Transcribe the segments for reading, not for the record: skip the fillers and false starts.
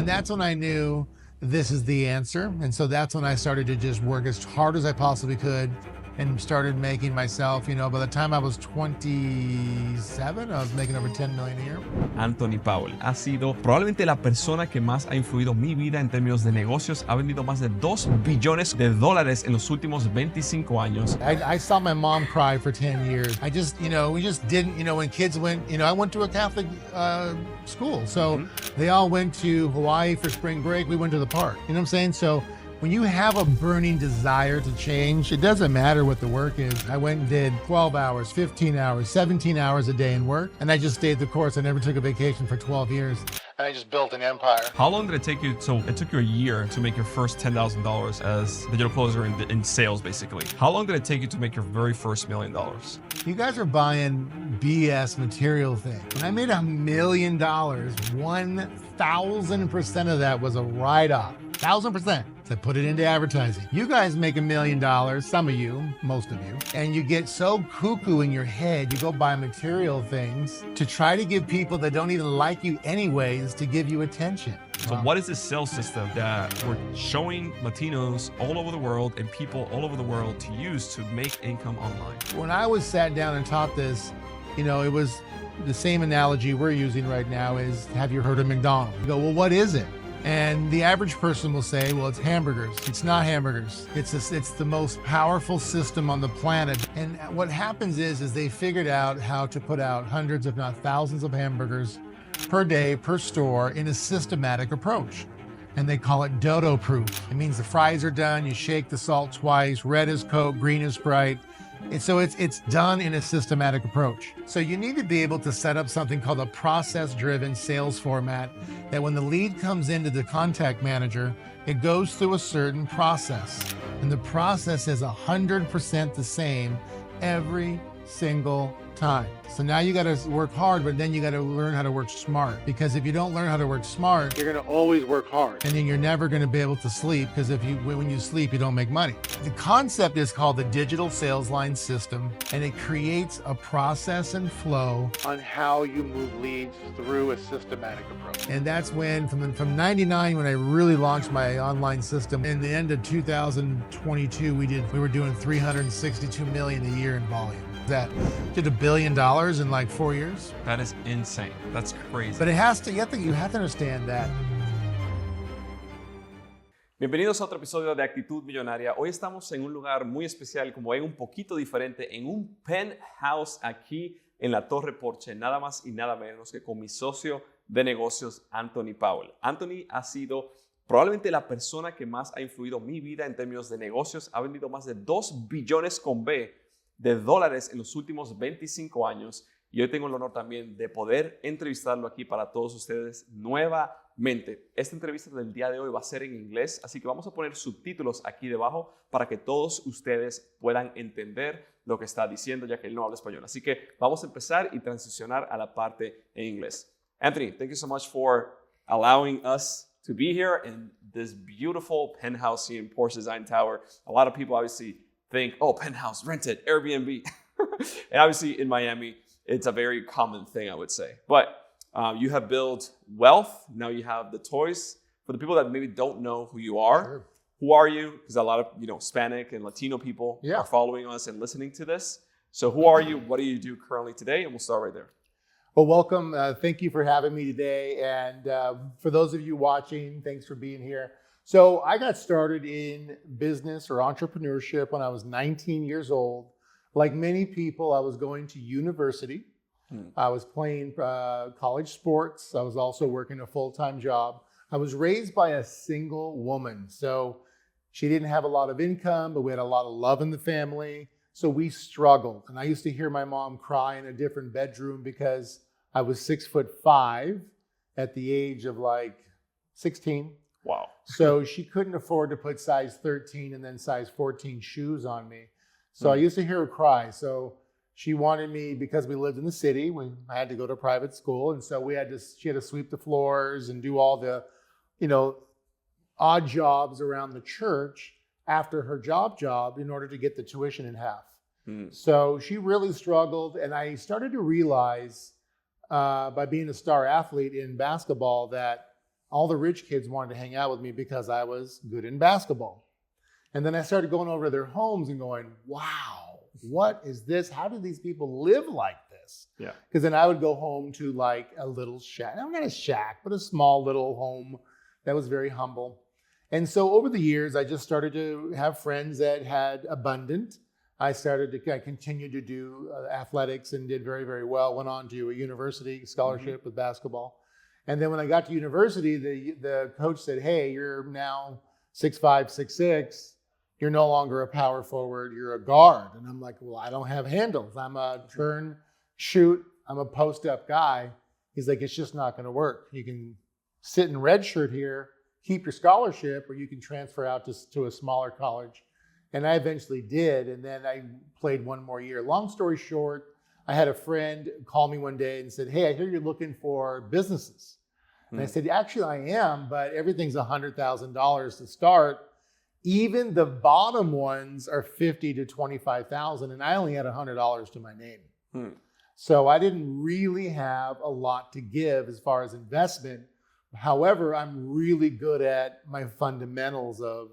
And that's when I knew this is the answer. And so that's when I started to just work as hard as I possibly could and started making myself, by the time I was 27, I was making over 10 million a year. Anthony Powell ha sido probablemente la persona que más ha influido mi vida en términos de negocios. Ha vendido más de $2 billones en los últimos 25 años. I saw my mom cry for 10 years. We just didn't, when kids went, I went to a Catholic school. So they all went to Hawaii for spring break. We went to the park. You know what I'm saying? So when you have a burning desire to change, it doesn't matter what the work is. I went and did 12 hours, 15 hours, 17 hours a day in work, and I just stayed the course. I never took a vacation for 12 years. And I just built an empire. How long did it take you? So it took you a year to make your first $10,000 as digital closer in sales, basically. How long did it take you to make your very first $1 million? You guys are buying BS material things. When I made $1 million, 1,000% of that was a write-off. 1,000%. To put it into advertising. You guys make $1 million, some of you, most of you, and you get so cuckoo in your head, you go buy material things to try to give people that don't even like you anyways to give you attention. So what is this sales system that we're showing Latinos all over the world and people all over the world to use to make income online? When I was sat down and taught this, it was the same analogy we're using right now is, have you heard of McDonald's? You go, well, what is it? And the average person will say, well, it's hamburgers. It's not hamburgers. It's the most powerful system on the planet. And what happens is they figured out how to put out hundreds, if not thousands of hamburgers per day, per store in a systematic approach. And they call it dodo proof. It means the fries are done, you shake the salt twice, red is Coke, green is Sprite. And so it's done in a systematic approach. So you need to be able to set up something called a process-driven sales format that when the lead comes into the contact manager, it goes through a certain process. And the process is 100% the same every single time. So now you got to work hard, but then you got to learn how to work smart. Because if you don't learn how to work smart, you're going to always work hard. And then you're never going to be able to sleep because when you sleep, you don't make money. The concept is called the digital sales line system, and it creates a process and flow on how you move leads through a systematic approach. And that's when, from 99, when I really launched my online system, in the end of 2022, we were doing 362 million a year in volume. That did $1 billion in like 4 years. That is insane. That's crazy. But you have to understand that. Bienvenidos a otro episodio de Actitud Millonaria. Hoy estamos en un lugar muy especial, como ven, un poquito diferente, en un penthouse aquí en la Torre Porsche, nada más y nada menos que con mi socio de negocios, Anthony Powell. Anthony ha sido probablemente la persona que más ha influido mi vida en términos de negocios. Ha vendido más de $2 billones de dólares en los últimos 25 años y hoy tengo el honor también de poder entrevistarlo aquí para todos ustedes nuevamente. Esta entrevista del día de hoy va a ser en inglés, así que vamos a poner subtítulos aquí debajo para que todos ustedes puedan entender lo que está diciendo, ya que él no habla español. Así que vamos a empezar y transicionar a la parte en inglés. Anthony, thank you so much for allowing us to be here in this beautiful penthouse here in Porsche Design Tower. A lot of people obviously think, oh, penthouse, rented, Airbnb. And obviously in Miami, it's a very common thing, I would say. But you have built wealth. Now you have the toys. For the people that maybe don't know who you are, Sure. Who are you? Because a lot of Hispanic and Latino people Yeah. are following us and listening to this. So who are you? What do you do currently today? And we'll start right there. Well, welcome. Thank you for having me today. And for those of you watching, thanks for being here. So I got started in business or entrepreneurship when I was 19 years old. Like many people, I was going to university. I was playing college sports. I was also working a full-time job. I was raised by a single woman. So she didn't have a lot of income, but we had a lot of love in the family. So we struggled. And I used to hear my mom cry in a different bedroom because I was 6'5" at the age of like 16. Wow. So she couldn't afford to put size 13 and then size 14 shoes on me. So I used to hear her cry. So she wanted me, because we lived in the city, I had to go to private school. And so she had to sweep the floors and do all the, odd jobs around the church after her job in order to get the tuition in half. So she really struggled. And I started to realize by being a star athlete in basketball that all the rich kids wanted to hang out with me because I was good in basketball. And then I started going over to their homes and going, wow, what is this? How do these people live like this? Yeah. Because then I would go home to like a little shack, not a shack, but a small little home that was very humble. And so over the years, I just started to have friends that had abundant. I continued to do athletics and did very, very well. Went on to a university scholarship with basketball. And then when I got to university, the coach said, hey, you're now 6'5", 6'6". You're no longer a power forward, you're a guard. And I'm like, well, I don't have handles. I'm a turn, shoot, I'm a post-up guy. He's like, it's just not going to work. You can sit in red shirt here, keep your scholarship, or you can transfer out to a smaller college. And I eventually did. And then I played one more year. Long story short, I had a friend call me one day and said, hey, I hear you're looking for businesses. And I said, actually, I am, but everything's $100,000 to start. Even the bottom ones are $50,000 to $25,000, and I only had $100 to my name. So I didn't really have a lot to give as far as investment. However, I'm really good at my fundamentals of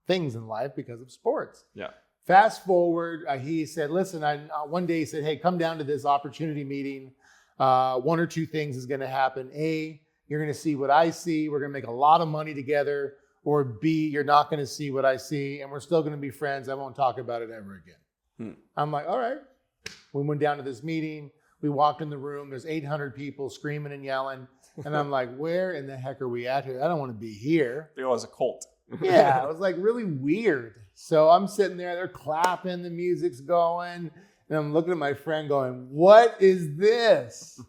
things in life because of sports. Yeah. Fast forward, he said, listen, one day he said, hey, come down to this opportunity meeting. One or two things is going to happen. A, you're going to see what I see. We're going to make a lot of money together. Or B, you're not going to see what I see, and we're still going to be friends. I won't talk about it ever again. I'm like, all right. We went down to this meeting. We walked in the room. There's 800 people screaming and yelling. And I'm like, where in the heck are we at here? I don't want to be here. It was a cult. Yeah, it was like really weird. So I'm sitting there, they're clapping, the music's going, and I'm looking at my friend going, what is this?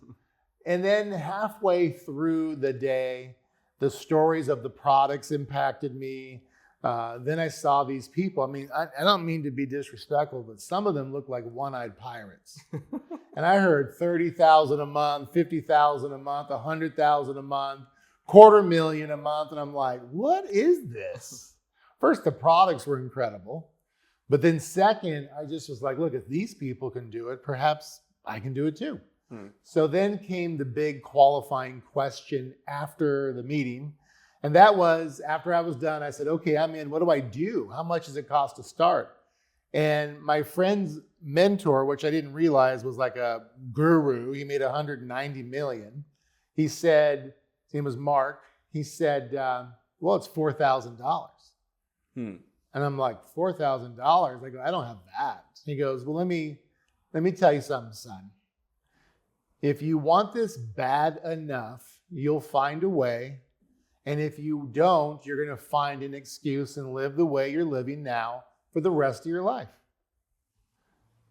And then halfway through the day, the stories of the products impacted me. Then I saw these people. I mean, I don't mean to be disrespectful, but some of them look like one-eyed pirates. And I heard 30,000 a month, 50,000 a month, 100,000 a month, $250,000 a month. And I'm like, what is this? First, the products were incredible. But then second, I just was like, look, if these people can do it, perhaps I can do it too. So then came the big qualifying question after the meeting. And that was, after I was done, I said, okay, I'm in. What do I do? How much does it cost to start? And my friend's mentor, which I didn't realize was like a guru, he made $190 million. He said, his name was Mark. He said, well, it's $4,000. And I'm like, $4,000? I go, I don't have that. He goes, well, let me tell you something, son. If you want this bad enough, you'll find a way. And if you don't, you're going to find an excuse and live the way you're living now for the rest of your life.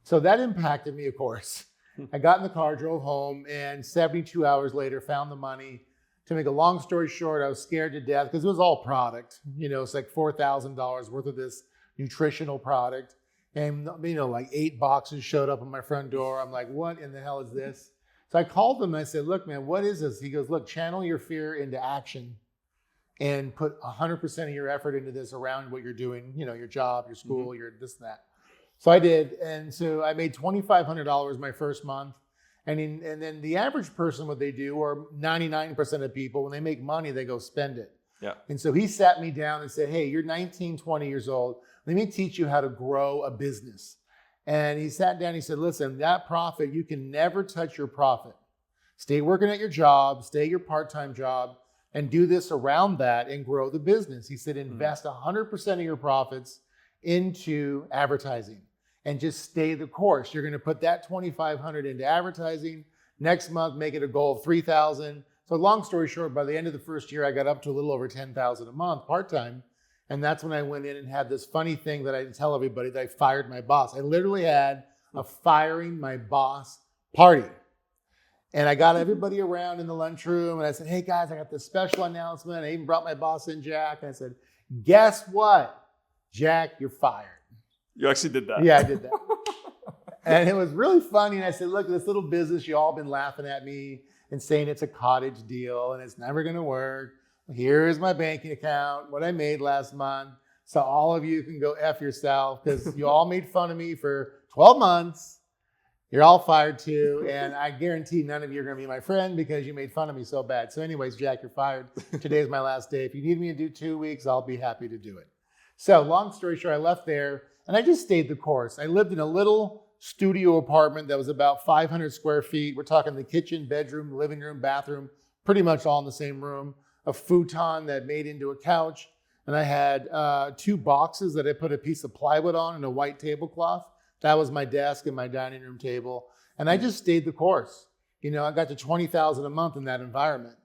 So that impacted me, of course. I got in the car, drove home, and 72 hours later, found the money. To make a long story short, I was scared to death because it was all product. You know, it's like $4,000 worth of this nutritional product. And, you know, like 8 boxes showed up on my front door. I'm like, what in the hell is this? So I called him and I said, look, man, what is this? He goes, look, channel your fear into action and put 100% of your effort into this around what you're doing, you know, your job, your school, your this and that. So I did. And so I made $2,500 my first month. And then the average person, what they do, or 99% of people, when they make money, they go spend it. Yeah. And so he sat me down and said, hey, you're 19, 20 years old. Let me teach you how to grow a business. And he sat down and he said, listen, that profit, you can never touch your profit. Stay working at your job, stay at your part-time job, and do this around that and grow the business. He said, invest 100% of your profits into advertising and just stay the course. You're going to put that $2,500 into advertising. Next month, make it a goal of $3,000. So long story short, by the end of the first year, I got up to a little over $10,000 a month part-time. And that's when I went in and had this funny thing that I didn't tell everybody, that I fired my boss. I literally had a firing my boss party. And I got everybody around in the lunchroom and I said, hey guys, I got this special announcement. I even brought my boss in, Jack. And I said, guess what? Jack, you're fired. You actually did that? Yeah, I did that. And it was really funny. And I said, look, this little business, you all been laughing at me and saying it's a cottage deal and it's never going to work. Here's my banking account, what I made last month. So all of you can go F yourself because you all made fun of me for 12 months. You're all fired too. And I guarantee none of you are going to be my friend because you made fun of me so bad. So anyways, Jack, you're fired. Today's my last day. If you need me to do 2 weeks, I'll be happy to do it. So long story short, I left there and I just stayed the course. I lived in a little studio apartment that was about 500 square feet. We're talking the kitchen, bedroom, living room, bathroom, pretty much all in the same room. A futon that made into a couch. And I had 2 boxes that I put a piece of plywood on and a white tablecloth. That was my desk and my dining room table. And I just stayed the course. You know, I got to $20,000 a month in that environment.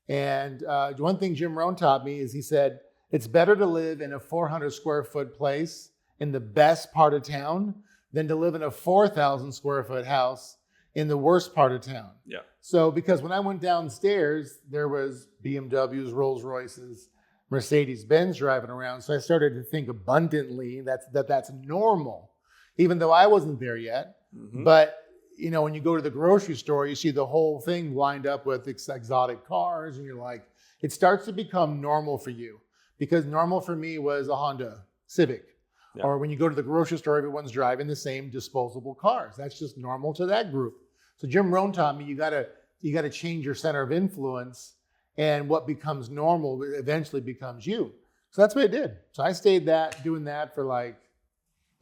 And one thing Jim Rohn taught me is he said, it's better to live in a 400 square foot place in the best part of town than to live in a 4,000 square foot house in the worst part of town. Yeah. So because when I went downstairs, there was BMWs, Rolls Royces, Mercedes-Benz driving around. So I started to think abundantly that's normal, even though I wasn't there yet. Mm-hmm. But you know, when you go to the grocery store, you see the whole thing lined up with exotic cars, and you're like, it starts to become normal for you. Because normal for me was a Honda Civic. Yeah. Or when you go to the grocery store, everyone's driving the same disposable cars. That's just normal to that group. So Jim Rohn taught me you gotta change your center of influence, and what becomes normal eventually becomes you. So that's what I did. So I stayed doing that for like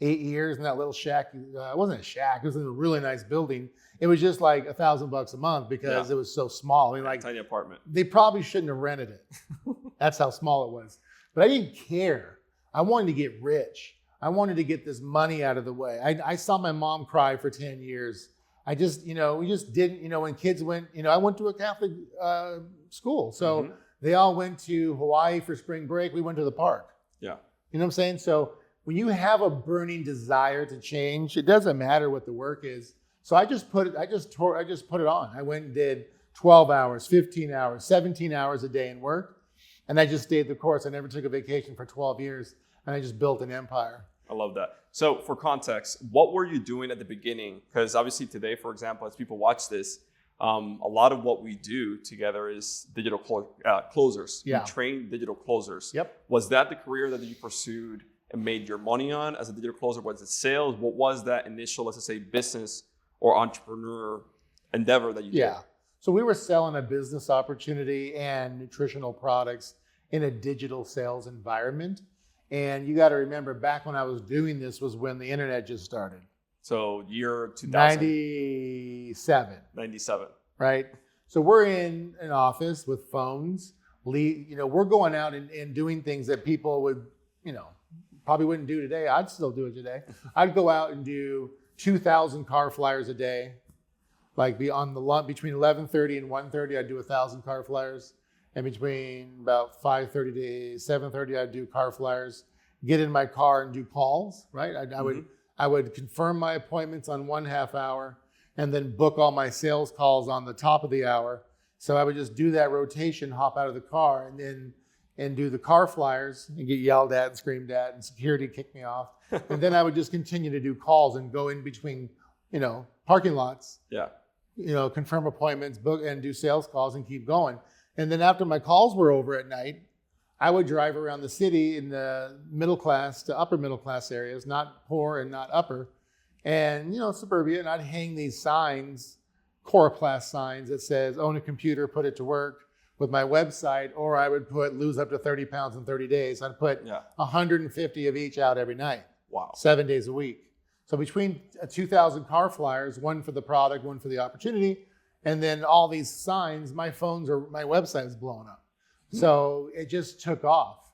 8 years in that little shack. It wasn't a shack, it was in a really nice building. It was just like $1,000 a month because it was so small. I mean, like tiny apartment. They probably shouldn't have rented it. That's how small it was. But I didn't care. I wanted to get rich. I wanted to get this money out of the way. I saw my mom cry for 10 years. I just, we just didn't, when kids went, I went to a Catholic school. So they all went to Hawaii for spring break. We went to the park. Yeah. You know what I'm saying? So when you have a burning desire to change, it doesn't matter what the work is. So I just put it on. I went and did 12 hours, 15 hours, 17 hours a day in work. And I just stayed the course. I never took a vacation for 12 years. And I just built an empire. I love that. So for context, what were you doing at the beginning? Because obviously today, for example, as people watch this, a lot of what we do together is digital closers. Yeah. You train digital closers. Yep. Was that the career that you pursued and made your money on as a digital closer? Was it sales? What was that initial, let's just say, business or entrepreneur endeavor that you did? Yeah. So we were selling a business opportunity and nutritional products in a digital sales environment. And you got to remember, back when I was doing this was when the internet just started. So year 2000? 97. 97. Right? So we're in an office with phones. We're going out and doing things that people would, probably wouldn't do today. I'd still do it today. I'd go out and do 2,000 car flyers a day. Like between 11:30 and 1:30, I'd do 1,000 car flyers. And between about 5:30 to 7:30, I'd do car flyers. Get in my car and do calls, right? I would confirm my appointments on 1/2 hour and then book all my sales calls on the top of the hour. So I would just do that rotation, hop out of the car, and do the car flyers and get yelled at and screamed at, and security kicked me off. And then I would just continue to do calls and go in between, parking lots. Yeah. Confirm appointments, book and do sales calls and keep going. And then after my calls were over at night, I would drive around the city in the middle class to upper middle class areas, not poor and not upper, and suburbia, and I'd hang these signs, Coroplast signs that says own a computer, put it to work with my website, or I would lose up to 30 pounds in 30 days. I'd put 150 of each out every night. Wow. 7 days a week. So between 2,000 car flyers, one for the product, one for the opportunity, and then all these signs, my website was blowing up. So it just took off.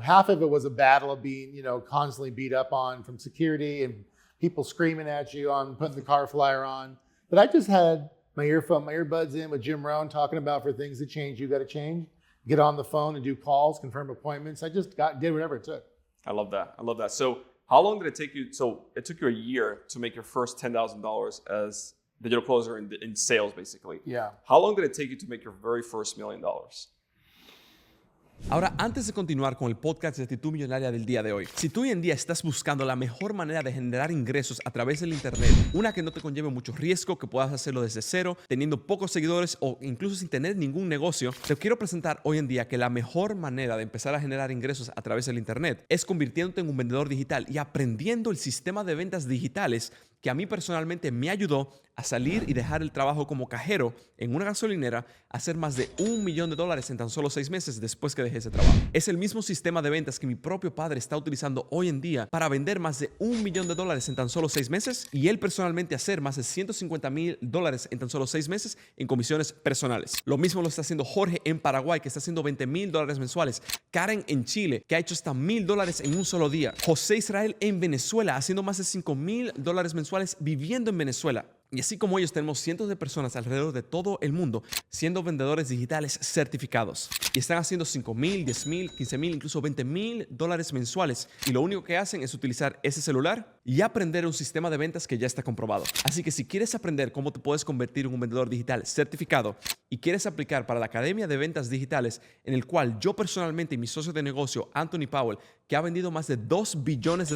Half of it was a battle of being, constantly beat up on from security and people screaming at you on putting the car flyer on. But I just had my earbuds in with Jim Rohn talking about for things to change, you got to change. Get on the phone and do calls, confirm appointments. I just did whatever it took. I love that. So how long did it take you? So it took you a year to make your first $10,000 as digital closer in sales, basically. Yeah. How long did it take you to make your very first $1 million? Ahora, antes de continuar con el podcast de Actitud Millonaria del día de hoy, si tú hoy en día estás buscando la mejor manera de generar ingresos a través del internet, una que no te conlleve mucho riesgo, que puedas hacerlo desde cero, teniendo pocos seguidores o incluso sin tener ningún negocio, te quiero presentar hoy en día que la mejor manera de empezar a generar ingresos a través del internet es convirtiéndote en un vendedor digital y aprendiendo el sistema de ventas digitales que a mí personalmente me ayudó a salir y dejar el trabajo como cajero en una gasolinera, a hacer más de $1 millón en tan solo 6 meses después que dejé ese trabajo. Es el mismo sistema de ventas que mi propio padre está utilizando hoy en día para vender más de $1 millón en tan solo 6 meses y él personalmente hacer más de $150,000 en tan solo 6 meses en comisiones personales. Lo mismo lo está haciendo Jorge en Paraguay, que está haciendo $20,000 mensuales. Karen en Chile, que ha hecho hasta $1,000 en un solo día. José Israel en Venezuela, haciendo más de $5,000 mensuales viviendo en Venezuela. Y así como ellos, tenemos cientos de personas alrededor de todo el mundo siendo vendedores digitales certificados. Y están haciendo $5,000, $10,000, $15,000, incluso $20,000 mensuales. Y lo único que hacen es utilizar ese celular y aprender un sistema de ventas que ya está comprobado. Así que si quieres aprender cómo te puedes convertir en un vendedor digital certificado y quieres aplicar para la Academia de Ventas Digitales, en el cual yo personalmente y mi socio de negocio, Anthony Powell, que ha vendido más de $2 billones,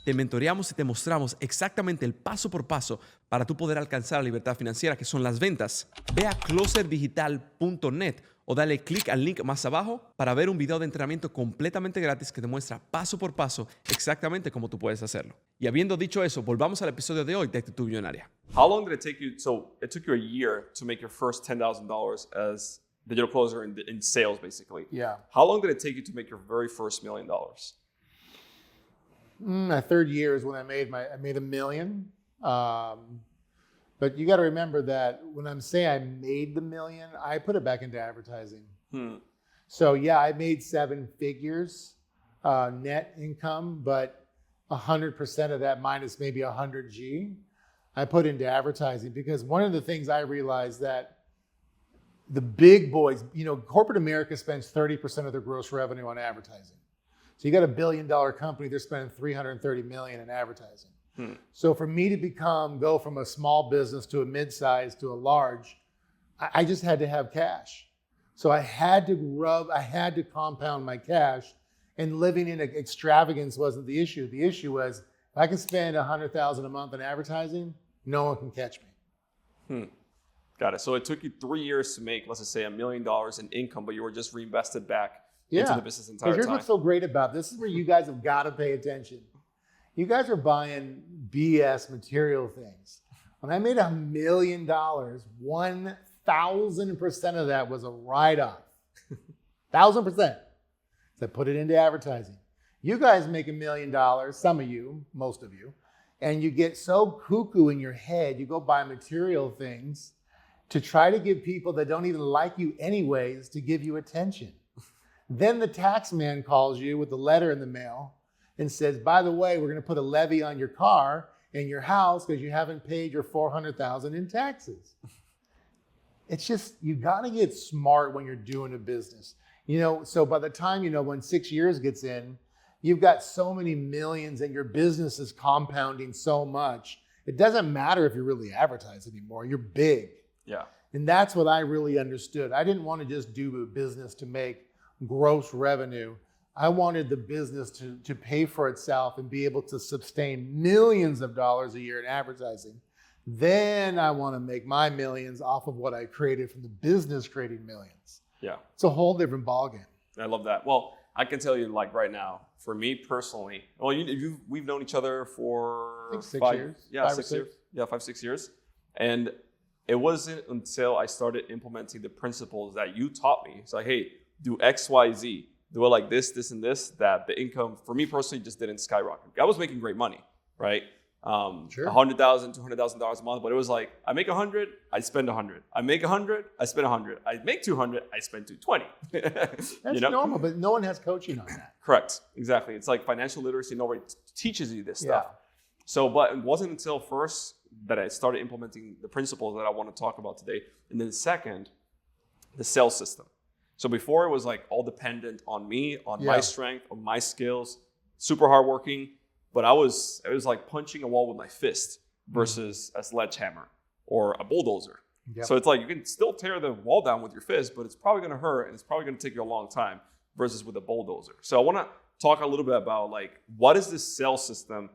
te mentoreamos y te mostramos exactamente el paso por paso para tú poder alcanzar la libertad financiera, que son las ventas. Ve a closerdigital.net o dale clic al link más abajo para ver un video de entrenamiento completamente gratis que te muestra paso por paso exactamente cómo tú puedes hacerlo. Y habiendo dicho eso, volvamos al episodio de hoy de Actitud Millonaria. How long did it take you? So it took you a year to make your first $10,000 as digital closer in sales, basically. Yeah. How long did it take you to make your very first $1 million? My third year is when I made $1 million. But you got to remember that when I'm saying I made the million, I put it back into advertising. So yeah, I made 7 figures net income, but 100% of that minus maybe 100 G, I put into advertising, because one of the things I realized that the big boys, corporate America spends 30% of their gross revenue on advertising. So you got $1 billion company, they're spending $330 million in advertising. So for me to go from a small business to a mid-size to a large, I just had to have cash. So I had to compound my cash, and living in extravagance wasn't the issue. The issue was, if I can spend $100,000 a month on advertising, no one can catch me. Got it. So it took you 3 years to make, let's just say, $1 million in income, but you were just reinvested back into the business entire time. Here's what's so great about this. This is where you guys have got to pay attention. You guys are buying BS material things. When I made $1 million, 1,000% of that was a write-off. 1,000%. So I put it into advertising. You guys make $1 million, some of you, most of you, and you get so cuckoo in your head, you go buy material things to try to give people that don't even like you anyways to give you attention. Then the tax man calls you with the letter in the mail and says, by the way, we're going to put a levy on your car and your house because you haven't paid your $400,000 in taxes. It's just, you got to get smart when you're doing a business. So by the time, when 6 years gets in, you've got so many millions and your business is compounding so much. It doesn't matter if you really advertise anymore. You're big. Yeah. And that's what I really understood. I didn't want to just do a business to make gross revenue. I wanted the business to pay for itself and be able to sustain millions of dollars a year in advertising. Then I want to make my millions off of what I created from the business creating millions. Yeah. It's a whole different ballgame. I love that. Well, I can tell you, like right now, for me personally, we've known each other for I think 6 5 years. Yeah, 5 or 6 years. Yeah, 5, 6 years. And it wasn't until I started implementing the principles that you taught me. It's like, hey, do X, Y, Z. Do it like this, this, and this, that the income, for me personally, just didn't skyrocket. I was making great money, right? Sure. $100,000, $200,000 a month, but it was like, I make 100, I spend 100. I make 100, I spend 100. I make 200, I spend 220. That's normal, but no one has coaching on that. Correct, exactly. It's like financial literacy, nobody teaches you this stuff. So, but it wasn't until first that I started implementing the principles that I want to talk about today. And then second, the sales system. So before it was like all dependent on me, on my strength, on my skills, super hardworking. But it was like punching a wall with my fist versus a sledgehammer or a bulldozer. Yep. So it's like you can still tear the wall down with your fist, but it's probably going to hurt and it's probably going to take you a long time. versus with a bulldozer. So I want to talk a little bit about like what is this sales system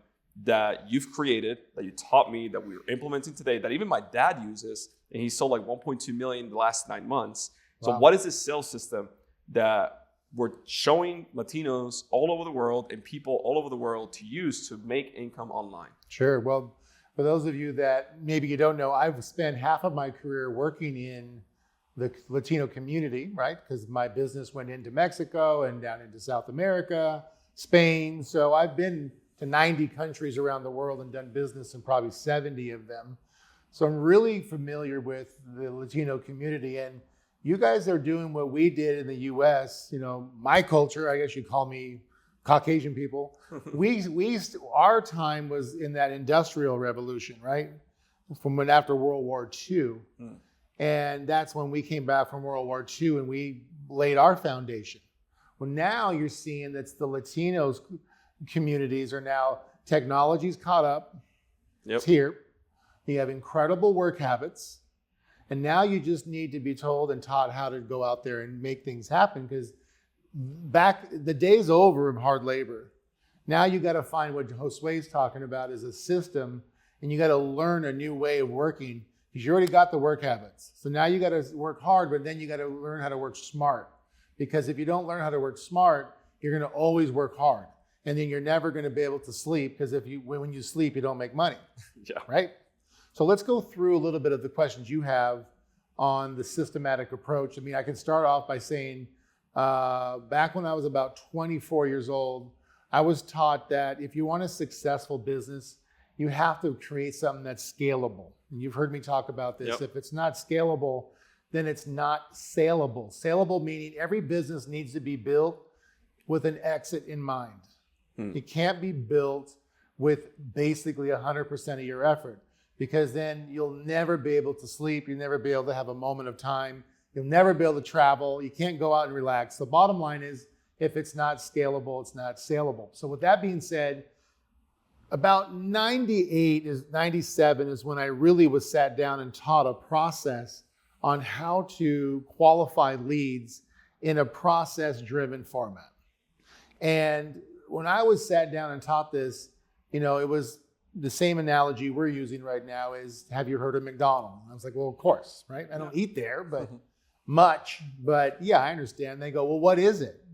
that you've created, that you taught me, that we're implementing today, that even my dad uses, and he sold like 1.2 million in the last 9 months. So Wow. what is this sales system that we're showing Latinos all over the world and people all over the world to use to make income online? Sure. Well, for those of you that maybe you don't know, I've spent half of my career working in the Latino community, right? Because my business went into Mexico and down into South America, Spain. So I've been to 90 countries around the world and done business in probably 70 of them. So I'm really familiar with the Latino community, and you guys are doing what we did in the US, my culture, I guess you call me Caucasian people. Our time was in that industrial revolution, right? From when after World War II. And that's when we came back from World War II and we laid our foundation. Well, now you're seeing that the Latinos communities are now, technology's caught up. Yep. It's here. You have incredible work habits. And now you just need to be told and taught how to go out there and make things happen, because the day's over of hard labor. Now you got to find what Josue's talking about is a system, and you got to learn a new way of working, because you already got the work habits. So now you got to work hard, but then you got to learn how to work smart. Because if you don't learn how to work smart, you're going to always work hard. And then you're never going to be able to sleep, because when you sleep, you don't make money. Yeah. Right? So let's go through a little bit of the questions you have on the systematic approach. I mean, I can start off by saying, back when I was about 24 years old, I was taught that if you want a successful business, you have to create something that's scalable. And you've heard me talk about this. Yep. If it's not scalable, then it's not saleable. Saleable meaning every business needs to be built with an exit in mind. It can't be built with basically 100% of your effort, because then you'll never be able to sleep. You'll never be able to have a moment of time. You'll never be able to travel. You can't go out and relax. The bottom line is, if it's not scalable, it's not saleable. So with that being said, about 97 is when I really was sat down and taught a process on how to qualify leads in a process-driven format. And when I was sat down and taught this, it was the same analogy we're using right now is, have you heard of McDonald's? And I was like, well, of course, right? I don't eat there, but much. But yeah, I understand. They go, well, what is it?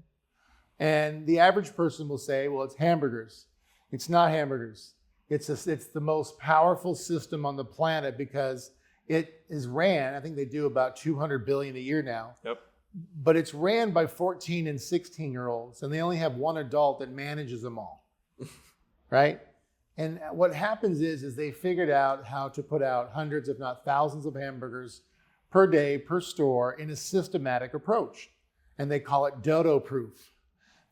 And the average person will say, well, it's hamburgers. It's not hamburgers. It's the most powerful system on the planet, because it is ran, I think they do about 200 billion a year now. Yep. But it's ran by 14 and 16-year-olds, and they only have one adult that manages them all, right? And what happens is they figured out how to put out hundreds, if not thousands, of hamburgers per day, per store, in a systematic approach. And they call it dodo proof.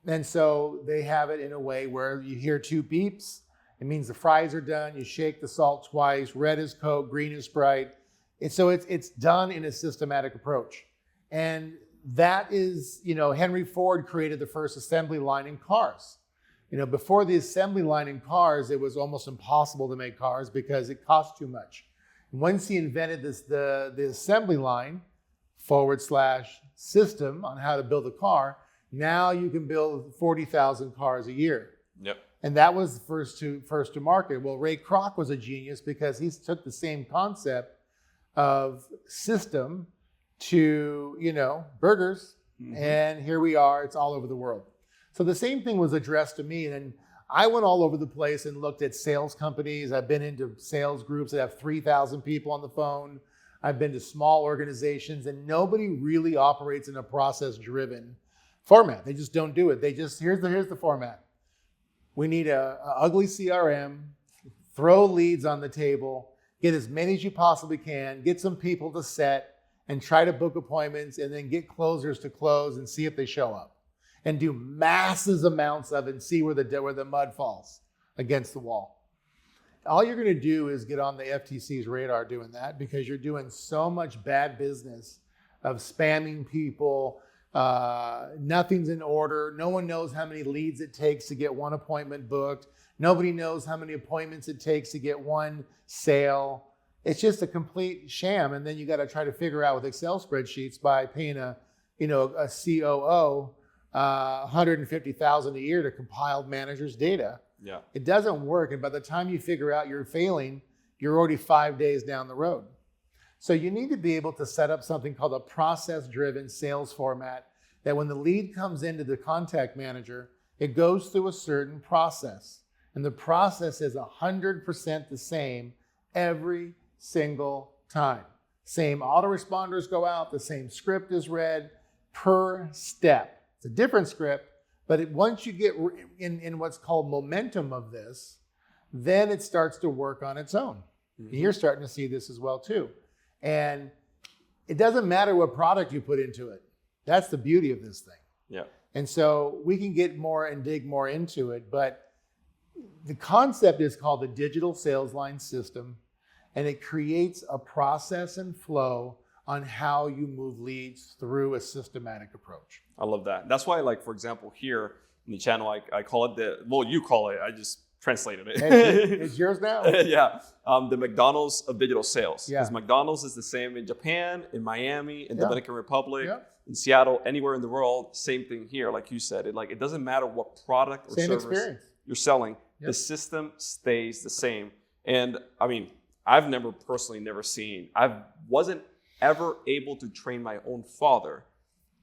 And so they have it in a way where you hear 2 beeps. It means the fries are done. You shake the salt twice. Red is Coke, green is Sprite. And so it's done in a systematic approach. And that is, Henry Ford created the first assembly line in cars. Before the assembly line in cars, it was almost impossible to make cars because it cost too much. Once he invented the assembly line / system on how to build a car, now you can build 40,000 cars a year. Yep. And that was the first to market. Well, Ray Kroc was a genius because he took the same concept of system to, burgers. And here we are, it's all over the world. So the same thing was addressed to me. And I went all over the place and looked at sales companies. I've been into sales groups that have 3,000 people on the phone. I've been to small organizations, and nobody really operates in a process-driven format. They just don't do it. Here's the format. We need a ugly CRM, throw leads on the table, get as many as you possibly can, get some people to set, and try to book appointments, and then get closers to close and see if they show up. And do massive amounts of it and see where the mud falls against the wall. All you're going to do is get on the FTC's radar doing that, because you're doing so much bad business of spamming people. Nothing's in order. No one knows how many leads it takes to get one appointment booked. Nobody knows how many appointments it takes to get one sale. It's just a complete sham. And then you got to try to figure out with Excel spreadsheets by paying a COO 150,000 a year to compile managers' data. Yeah. It doesn't work. And by the time you figure out you're failing, you're already 5 days down the road. So you need to be able to set up something called a process-driven sales format that when the lead comes into the contact manager, it goes through a certain process. And the process is 100% the same every single time. Same autoresponders go out, the same script is read per step. It's a different script, but once you get in what's called momentum of this, then it starts to work on its own. Mm-hmm. You're starting to see this as well too. And it doesn't matter what product you put into it. That's the beauty of this thing. Yeah. And so we can get more and dig more into it, but the concept is called the digital sales line system, and it creates a process and flow on how you move leads through a systematic approach. I love that. That's why, like, for example, here in the channel, I call it you call it, I just translated it. It's yours now? Yeah. The McDonald's of digital sales. Yeah. Because McDonald's is the same in Japan, in Miami, in Dominican Republic, in Seattle, anywhere in the world. Same thing here, like you said. It doesn't matter what product or service you're selling. Yep. The system stays the same. And I mean, I've personally never seen, I wasn't ever able to train my own father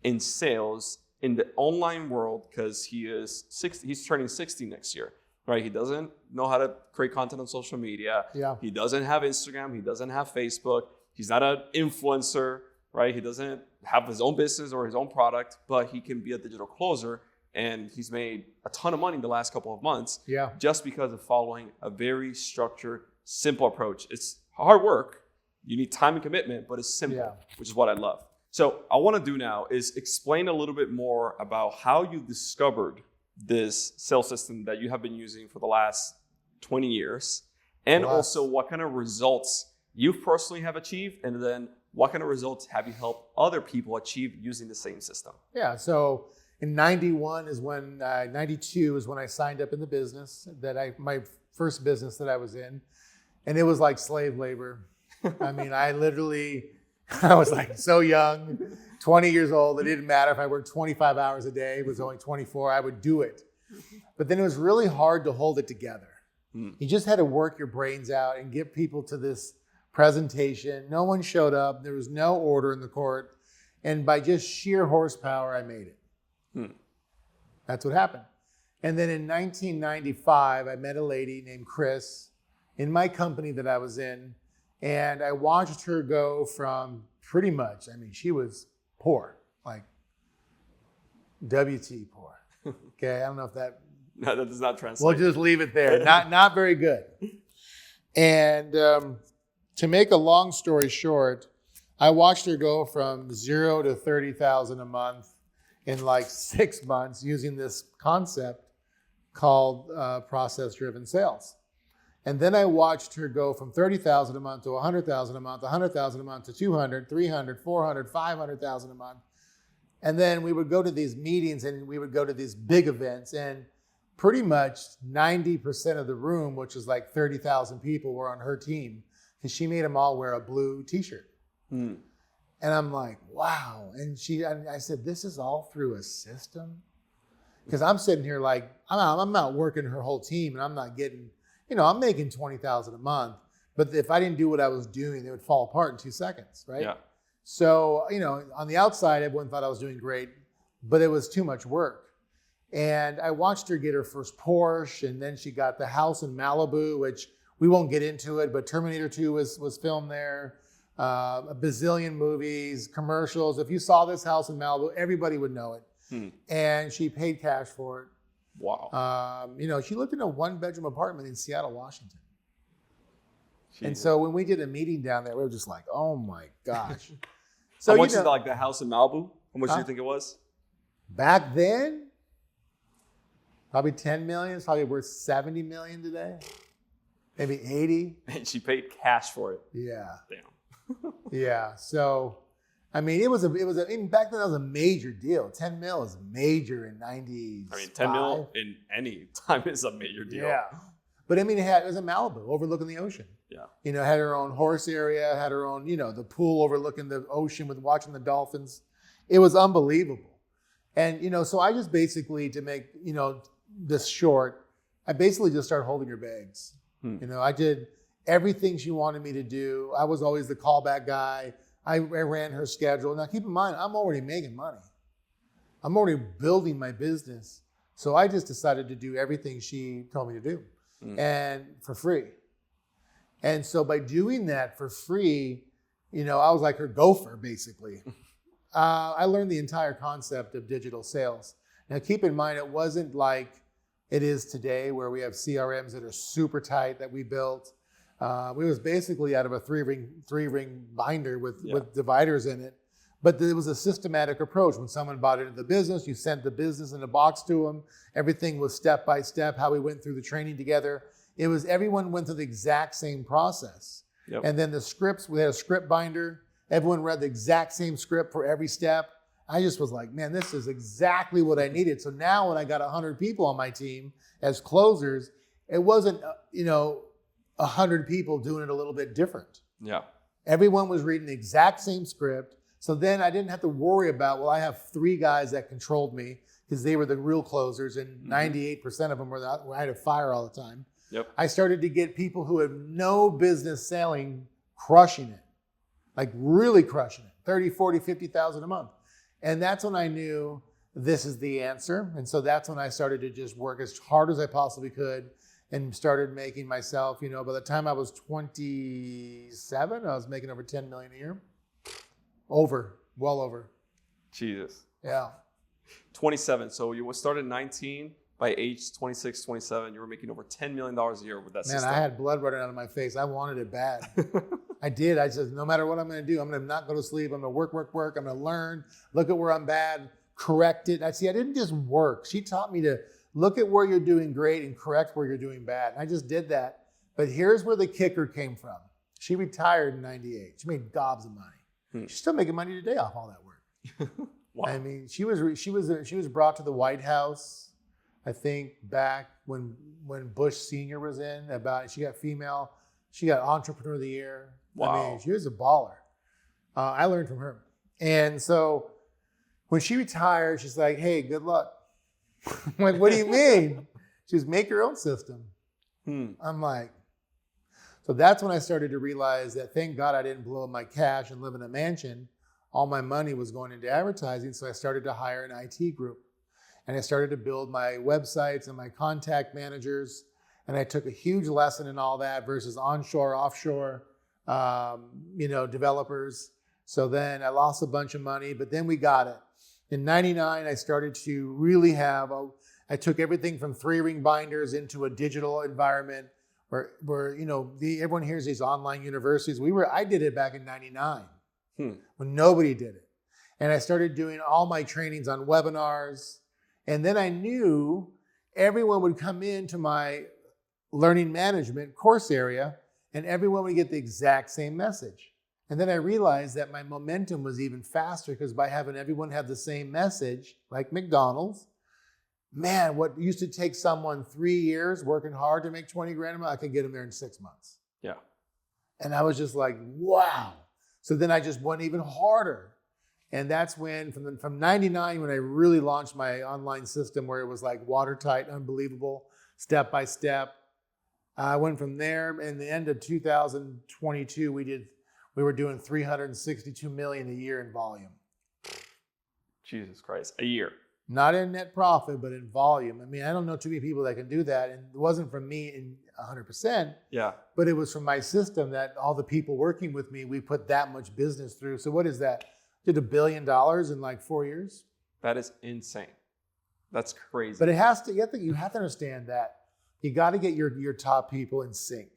in sales in the online world because he's turning 60 next year, right? He doesn't know how to create content on social media. Yeah. He doesn't have Instagram. He doesn't have Facebook. He's not an influencer, right? He doesn't have his own business or his own product, but he can be a digital closer. And he's made a ton of money in the last couple of months just because of following a very structured, simple approach. It's hard work. You need time and commitment, but it's simple, which is what I love. So I want to do now is explain a little bit more about how you discovered this sales system that you have been using for the last 20 years, and also what kind of results you personally have achieved, and then what kind of results have you helped other people achieve using the same system? Yeah, so in 92 is when I signed up in the business my first business that I was in, and it was like slave labor. I mean, I was like so young, 20 years old. It didn't matter if I worked 25 hours a day. It was only 24. I would do it. But then it was really hard to hold it together. You just had to work your brains out and get people to this presentation. No one showed up. There was no order in the court. And by just sheer horsepower, I made it. That's what happened. And then in 1995, I met a lady named Chris in my company that I was in. And I watched her go from pretty much, I mean, she was poor, like WT poor. Okay, I don't know if that... No, that does not translate. We'll just leave it there. Not very good. And to make a long story short, I watched her go from 0 to 30,000 a month in like 6 months using this concept called process-driven sales. And then I watched her go from 30,000 a month to 100,000 a month, 100,000 a month to 200, 300, 400, 500,000 a month. And then we would go to these meetings and we would go to these big events, and pretty much 90% of the room, which was like 30,000 people, were on her team because she made them all wear a blue t-shirt. And I'm like, wow. And I said, this is all through a system? Because I'm sitting here like, I'm not working her whole team, and I'm not getting... I'm making 20,000 a month, but if I didn't do what I was doing, it would fall apart in 2 seconds, right? Yeah. So, on the outside, everyone thought I was doing great, but it was too much work. And I watched her get her first Porsche, and then she got the house in Malibu, which we won't get into it, but Terminator 2 was filmed there, a bazillion movies, commercials. If you saw this house in Malibu, everybody would know it. And she paid cash for it. Wow. She lived in a 1-bedroom apartment in Seattle, Washington. Jeez. And so when we did a meeting down there, we were just like, oh my gosh. So how much is like the house in Malibu? How much do you think it was? Back then, probably 10 million. It's probably worth 70 million today. Maybe 80. And she paid cash for it. Yeah. Damn. Yeah. So, I mean, it was even back then that was a major deal. 10 mil is major in 90s. I mean, 10 mil in any time is a major deal. Yeah. But I mean, it was a Malibu overlooking the ocean. Yeah. Had her own horse area, had her own, the pool overlooking the ocean with watching the dolphins. It was unbelievable. And, so I just basically, to make, this short, I basically just started holding her bags. I did everything she wanted me to do. I was always the callback guy. I ran her schedule. Now, keep in mind, I'm already making money. I'm already building my business. So I just decided to do everything she told me to do and for free. And so by doing that for free, I was like her gopher, basically. I learned the entire concept of digital sales. Now, keep in mind, it wasn't like it is today where we have CRMs that are super tight that we built. We was basically out of a three-ring binder with dividers in it. But there was a systematic approach. When someone bought into the business, you sent the business in a box to them. Everything was step by step, how we went through the training together. It was everyone went through the exact same process. Yep. And then the scripts, we had a script binder. Everyone read the exact same script for every step. I just was like, man, this is exactly what I needed. So now when I got 100 people on my team as closers, it wasn't, 100 people doing it a little bit different. Yeah. Everyone was reading the exact same script. So then I didn't have to worry about, well, I have 3 guys that controlled me because they were the real closers and 98% of them were I had to fire all the time. Yep. I started to get people who had no business selling crushing it, like really crushing it, 30, 40, 50,000 a month. And that's when I knew this is the answer. And so that's when I started to just work as hard as I possibly could and started making myself, by the time I was 27, I was making over 10 million a year. Well over. Jesus. Yeah. 27. So you started 19. By age 26, 27, you were making over $10 million a year with that system. Man, I had blood running out of my face. I wanted it bad. I did. I said, no matter what I'm going to do, I'm going to not go to sleep. I'm going to work. I'm going to learn, look at where I'm bad, correct it. I didn't just work. She taught me to look at where you're doing great and correct where you're doing bad. And I just did that. But here's where the kicker came from. She retired in 98. She made gobs of money. She's still making money today off all that work. Wow. I mean, she was brought to the White House. I think back when Bush Sr. was in, she got Entrepreneur of the Year. Wow. I mean, she was a baller. I learned from her. And so when she retired, she's like, hey, good luck. I'm like, what do you mean? She goes, make your own system. I'm like, so that's when I started to realize that thank God I didn't blow my cash and live in a mansion. All my money was going into advertising. So I started to hire an IT group. And I started to build my websites and my contact managers. And I took a huge lesson in all that versus onshore, offshore, developers. So then I lost a bunch of money, but then we got it. In 99, I started to really I took everything from 3-ring binders into a digital environment where everyone hears these online universities. I did it back in 99 when nobody did it. And I started doing all my trainings on webinars. And then I knew everyone would come into my learning management course area and everyone would get the exact same message. And then I realized that my momentum was even faster because by having everyone have the same message, like McDonald's, man, what used to take someone 3 years working hard to make 20 grand a month, I could get them there in 6 months. Yeah. And I was just like, wow. So then I just went even harder. And that's when, from 99, when I really launched my online system where it was like watertight, unbelievable, step by step. I went from there. In the end of 2022, we were doing 362 million a year in volume. Jesus Christ, a year. Not in net profit, but in volume. I mean, I don't know too many people that can do that. And it wasn't from me in 100%. Yeah. But it was from my system that all the people working with me, we put that much business through. So what is that? Did $1 billion in like 4 years. That is insane. That's crazy. But you have to understand that you got to get your top people in sync.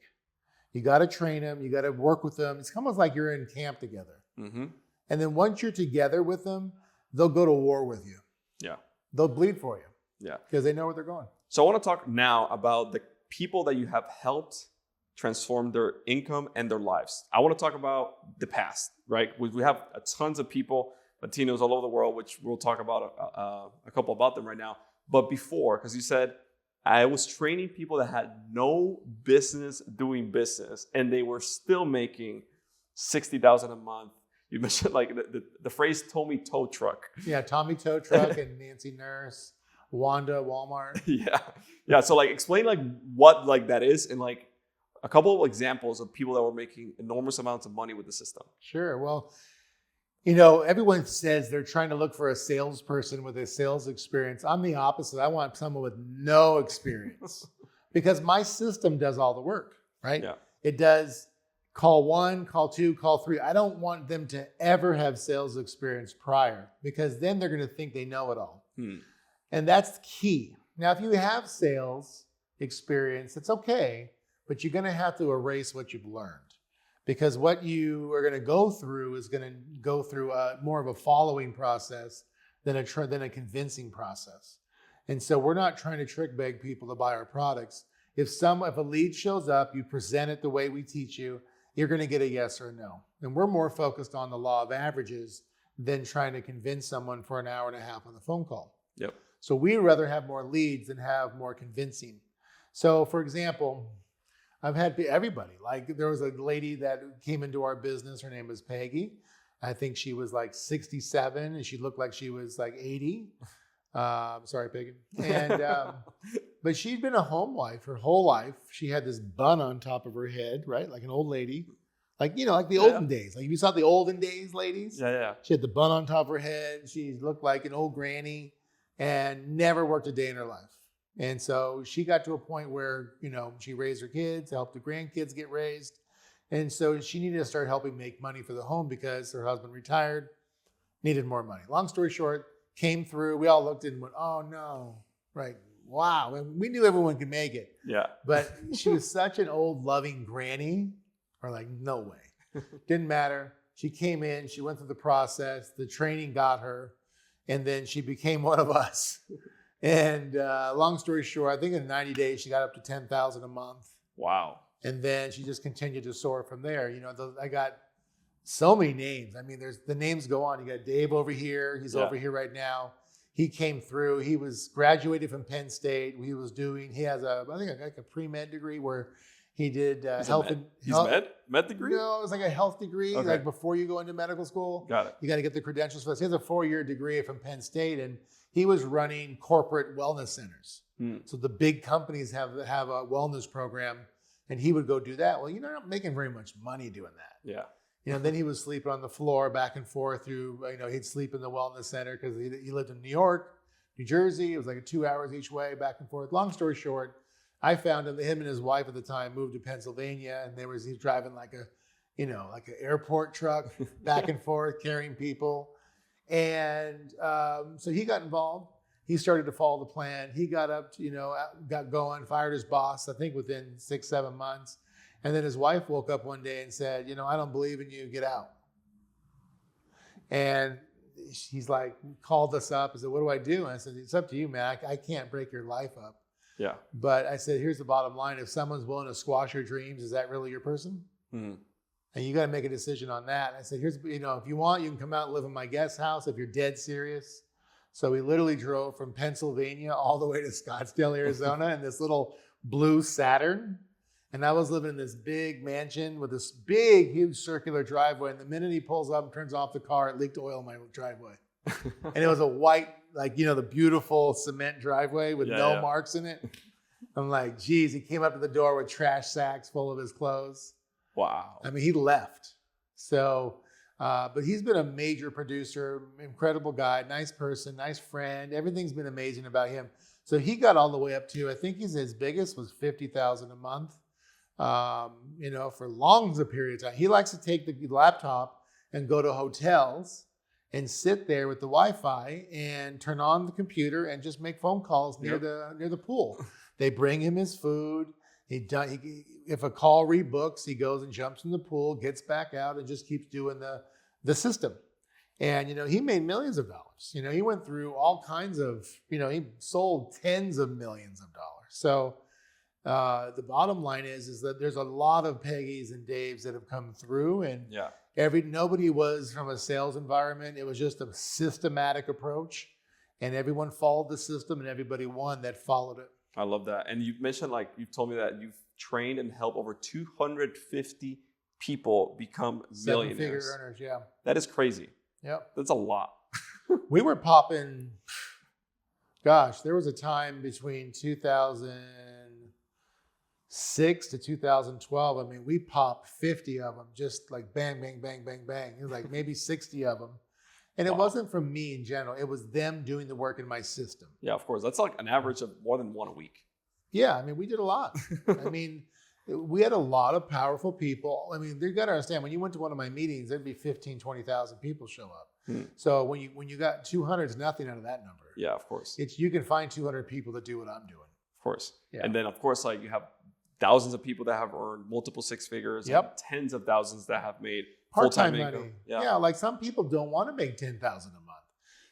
You got to train them. You got to work with them. It's almost like you're in camp together. Mm-hmm. And then once you're together with them, they'll go to war with you. Yeah. They'll bleed for you. Yeah. Because they know where they're going. So I want to talk now about the people that you have helped transform their income and their lives. I want to talk about the past, right? We have tons of people, Latinos all over the world, which we'll talk about a couple about them right now. But before, because you said, I was training people that had no business doing business and they were still making $60,000 a month, You mentioned like the phrase Tommy Tow Truck. Yeah, Tommy Tow Truck and Nancy Nurse, Wanda Walmart. Yeah. So like explain like what like that is and like a couple of examples of people that were making enormous amounts of money with the system. Sure. Well, you know, everyone says they're trying to look for a salesperson with a sales experience. I'm the opposite. I want someone with no experience because my system does all the work, right? Yeah. It does call 1, call 2, call 3. I don't want them to ever have sales experience prior because then they're going to think they know it all. And that's key. Now, if you have sales experience, it's okay, but you're going to have to erase what you've learned. Because what you are going to go through is going to go through more of a following process than a convincing process. And so we're not trying to trick bag people to buy our products. If a lead shows up, you present it the way we teach you, you're going to get a yes or a no. And we're more focused on the law of averages than trying to convince someone for an hour and a half on the phone call. Yep. So we'd rather have more leads than have more convincing. So for example, I've had everybody. Like there was a lady that came into our business. Her name was Peggy. I think she was like 67 and she looked like she was like 80. Sorry, Peggy. And but she'd been a home wife her whole life. She had this bun on top of her head, right? Like an old lady. Like, you know, like the olden days. Like if you saw the olden days ladies. Yeah. She had the bun on top of her head. She looked like an old granny and never worked a day in her life. And so she got to a point where, you know, she raised her kids, helped the grandkids get raised. And so she needed to start helping make money for the home because her husband retired, needed more money. Long story short, came through. We all looked at it and went, oh no, right. Wow. And we knew everyone could make it. Yeah. But she was such an old loving granny. We're like, no way. Didn't matter. She came in, she went through the process, the training got her, and then she became one of us. And long story short, I think in 90 days, she got up to 10,000 a month. Wow. And then she just continued to soar from there. You know, I got so many names. I mean, the names go on. You got Dave over here. He's over here right now. He came through. He was graduated from Penn State. He has I think like a pre-med degree where he did health. Med degree? No, it was like a health degree. Okay. Like before you go into medical school. Got it. You got to get the credentials for this. He has a 4-year degree from Penn State, and he was running corporate wellness centers. So the big companies have a wellness program, and he would go do that. Well, you're not making very much money doing that. Yeah. You know, then he was sleeping on the floor back and forth through, you know, he'd sleep in the wellness center because he lived in New York, New Jersey. It was like 2 hours each way, back and forth. Long story short, I found him and his wife at the time moved to Pennsylvania, and he was driving like an airport truck back and forth, carrying people. And so he got involved. He started to follow the plan. He got up to, got going, fired his boss, I think within 6-7 months. And then his wife woke up one day and said, I don't believe in you, get out. And he's like, called us up and said, what do I do? And I said, it's up to you, man. I can't break your life up. Yeah. But I said, here's the bottom line. If someone's willing to squash your dreams, is that really your person? Mm-hmm. And you got to make a decision on that. And I said, if you want, you can come out and live in my guest house if you're dead serious. So we literally drove from Pennsylvania all the way to Scottsdale, Arizona in this little blue Saturn. And I was living in this big mansion with this big, huge circular driveway. And the minute he pulls up and turns off the car, it leaked oil in my driveway. And it was a white, the beautiful cement driveway with no marks in it. I'm like, geez, he came up to the door with trash sacks full of his clothes. Wow. I mean, he left. So, but he's been a major producer, incredible guy, nice person, nice friend. Everything's been amazing about him. So he got all the way up to, I think his biggest was $50,000 a month. For long a period of time. He likes to take the laptop and go to hotels and sit there with the Wi-Fi and turn on the computer and just make phone calls near the pool. They bring him his food. If a call rebooks, he goes and jumps in the pool, gets back out, and just keeps doing the system. And he made millions of dollars. He went through all kinds of. He sold tens of millions of dollars. So. The bottom line is that there's a lot of Peggy's and Dave's that have come through, and nobody was from a sales environment. It was just a systematic approach, and everyone followed the system, and everybody won that followed it. I love that. And you mentioned, you've told me that you've trained and helped over 250 people become Seven-figure millionaires. earners, yeah. That is crazy. Yep. That's a lot. We were popping, gosh, there was a time between 2006 to 2012. I mean, we popped 50 of them, just like bang, bang, bang, bang, bang. It was like maybe 60 of them. And it wasn't from me in general. It was them doing the work in my system. Yeah, of course. That's like an average of more than one a week. Yeah, I mean, we did a lot. I mean, we had a lot of powerful people. I mean, you got to understand, when you went to one of my meetings, there'd be 15, 20,000 people show up. So when you got 200, it's nothing out of that number. Yeah, of course. You can find 200 people that do what I'm doing. Of course. Yeah. And then, of course, like you have thousands of people that have earned multiple six figures. Yep. And tens of thousands that have made Part-time full-time money. income. Yeah, like some people don't want to make 10,000 a month.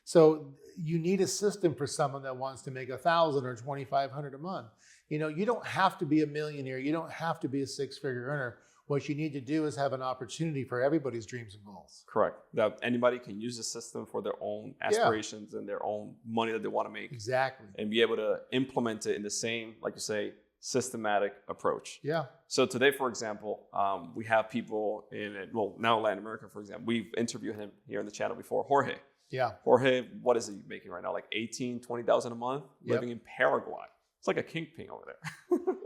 So you need a system for someone that wants to make 1,000 or 2,500 a month. You know, you don't have to be a millionaire. You don't have to be a six-figure earner. What you need to do is have an opportunity for everybody's dreams and goals. Correct. That anybody can use the system for their own aspirations and their own money that they want to make. Exactly. And be able to implement it in the same, like you say, systematic approach. Yeah. So today, for example, we have people now Latin America, for example. We've interviewed him here on the channel before, Jorge. Yeah. Jorge, what is he making right now? Like 18, 20,000 a month, Yep. living in Paraguay. It's like a kingpin over there.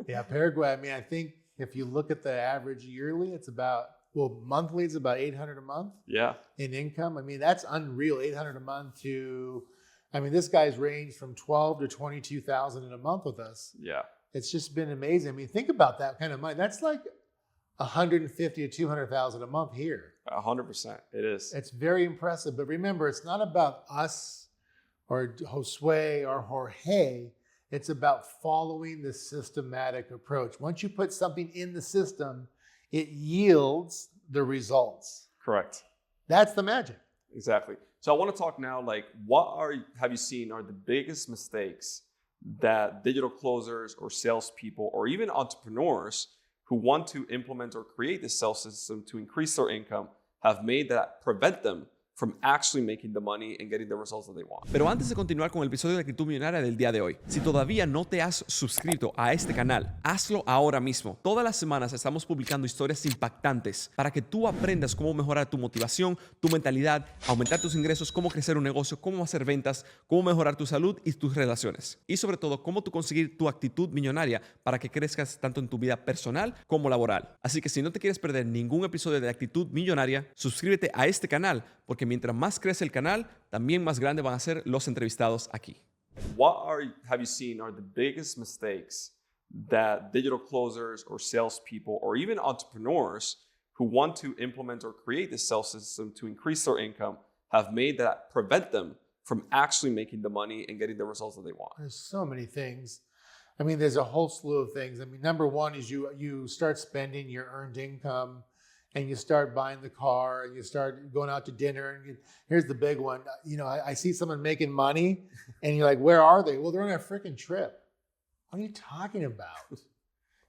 Yeah, Paraguay. I mean, I think if you look at the average yearly, it's about, monthly it's about 800 a month Yeah. in income. I mean, that's unreal. 800 a month this guy's ranged from 12 to 22,000 in a month with us. Yeah. It's just been amazing. I mean, think about that kind of money. That's like 150 to 200,000 a month here. 100%. It is. It's very impressive. But remember, it's not about us or Josue or Jorge. It's about following the systematic approach. Once you put something in the system, it yields the results. Correct. That's the magic. Exactly. So I want to talk now, like, have you seen are the biggest mistakes that digital closers or salespeople or even entrepreneurs who want to implement or create this sales system to increase their income have made that prevent them from actually making the money and getting the results that they want. Pero antes de continuar con el episodio de Actitud Millonaria del día de hoy, si todavía no te has suscrito a este canal, hazlo ahora mismo. Todas las semanas estamos publicando historias impactantes para que tú aprendas cómo mejorar tu motivación, tu mentalidad, aumentar tus ingresos, cómo crecer un negocio, cómo hacer ventas, cómo mejorar tu salud y tus relaciones. Y sobre todo, cómo tú conseguir tu actitud millonaria para que crezcas tanto en tu vida personal como laboral. Así que si no te quieres perder ningún episodio de Actitud Millonaria, suscríbete a este canal porque mientras más crece el canal, también más grande van a ser los entrevistados aquí. Have you seen are the biggest mistakes that digital closers or salespeople or even entrepreneurs who want to implement or create this sales system to increase their income have made that prevent them from actually making the money and getting the results that they want? There's so many things. I mean, there's a whole slew of things. I mean, number one is you start spending your earned income and you start buying the car and you start going out to dinner. And here's the big one. You know, I see someone making money and you're like, where are they? Well, they're on a freaking trip. What are you talking about?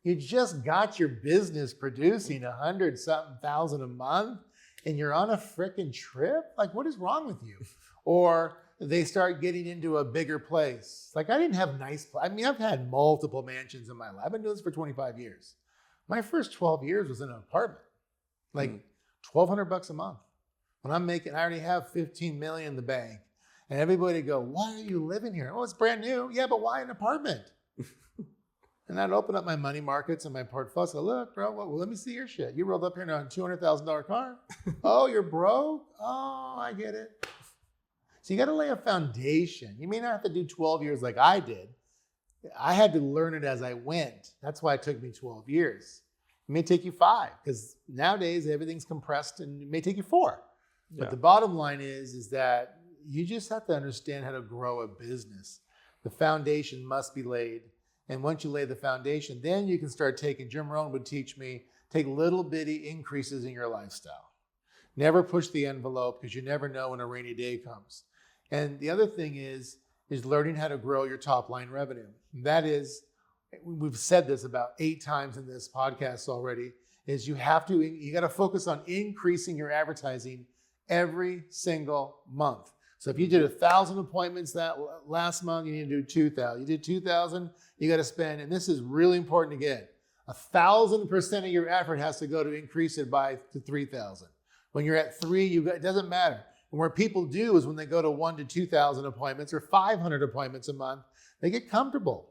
You just got your business producing 100-something thousand a month and you're on a freaking trip? Like, what is wrong with you? Or they start getting into a bigger place. Like, I didn't have I've had multiple mansions in my life. I've been doing this for 25 years. My first 12 years was in an apartment. Like $1,200 a month. When I already have 15 million in the bank. And everybody go, why are you living here? Oh, it's brand new. Yeah, but why an apartment? And I'd open up my money markets and my portfolio. So, look, bro, well, let me see your shit. You rolled up here in a $200,000 car. Oh, you're broke? Oh, I get it. So you got to lay a foundation. You may not have to do 12 years like I did. I had to learn it as I went. That's why it took me 12 years. It may take you 5 because nowadays everything's compressed and it may take you 4. But the bottom line is that you just have to understand how to grow a business. The foundation must be laid. And once you lay the foundation, then you can start taking, Jim Rohn would teach me, take little bitty increases in your lifestyle. Never push the envelope because you never know when a rainy day comes. And the other thing is learning how to grow your top line revenue. That is, we've said this about 8 times in this podcast already, is you got to focus on increasing your advertising every single month. So if you did 1,000 appointments that last month, you need to do 2,000. You did 2,000, you got to spend, and this is really important to get, 1,000% of your effort has to go to increase it to 3,000. When you're at 3, it doesn't matter. And where people do is when they go to 1 to 2,000 appointments or 500 appointments a month, they get comfortable.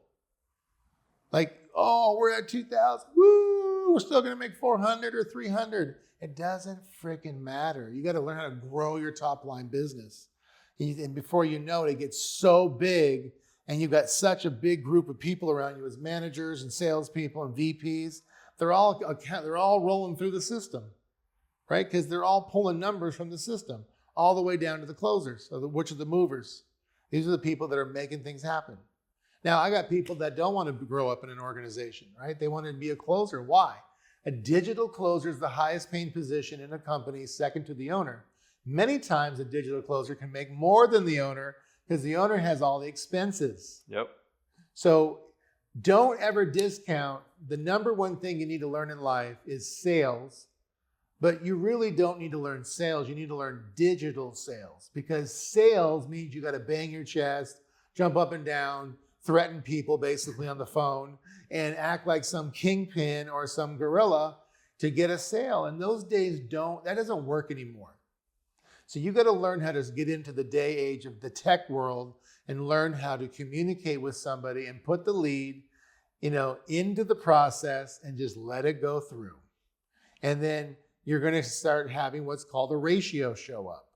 Like, oh, we're at 2,000. Woo, we're still going to make 400 or 300. It doesn't freaking matter. You got to learn how to grow your top line business. And before you know it, it gets so big, and you've got such a big group of people around you as managers and salespeople and VPs. They're all rolling through the system, right? Because they're all pulling numbers from the system all the way down to the closers, which are the movers. These are the people that are making things happen. Now, I got people that don't want to grow up in an organization, right? They want to be a closer. Why? A digital closer is the highest paying position in a company, second to the owner. Many times a digital closer can make more than the owner because the owner has all the expenses. Yep. So don't ever discount the number one thing you need to learn in life is sales. But you really don't need to learn sales. You need to learn digital sales, because sales means you got to bang your chest, jump up and down, threaten people basically on the phone, and act like some kingpin or some gorilla to get a sale. And those days that doesn't work anymore. So you got to learn how to get into the day age of the tech world and learn how to communicate with somebody and put the lead, into the process and just let it go through. And then you're going to start having what's called a ratio show up.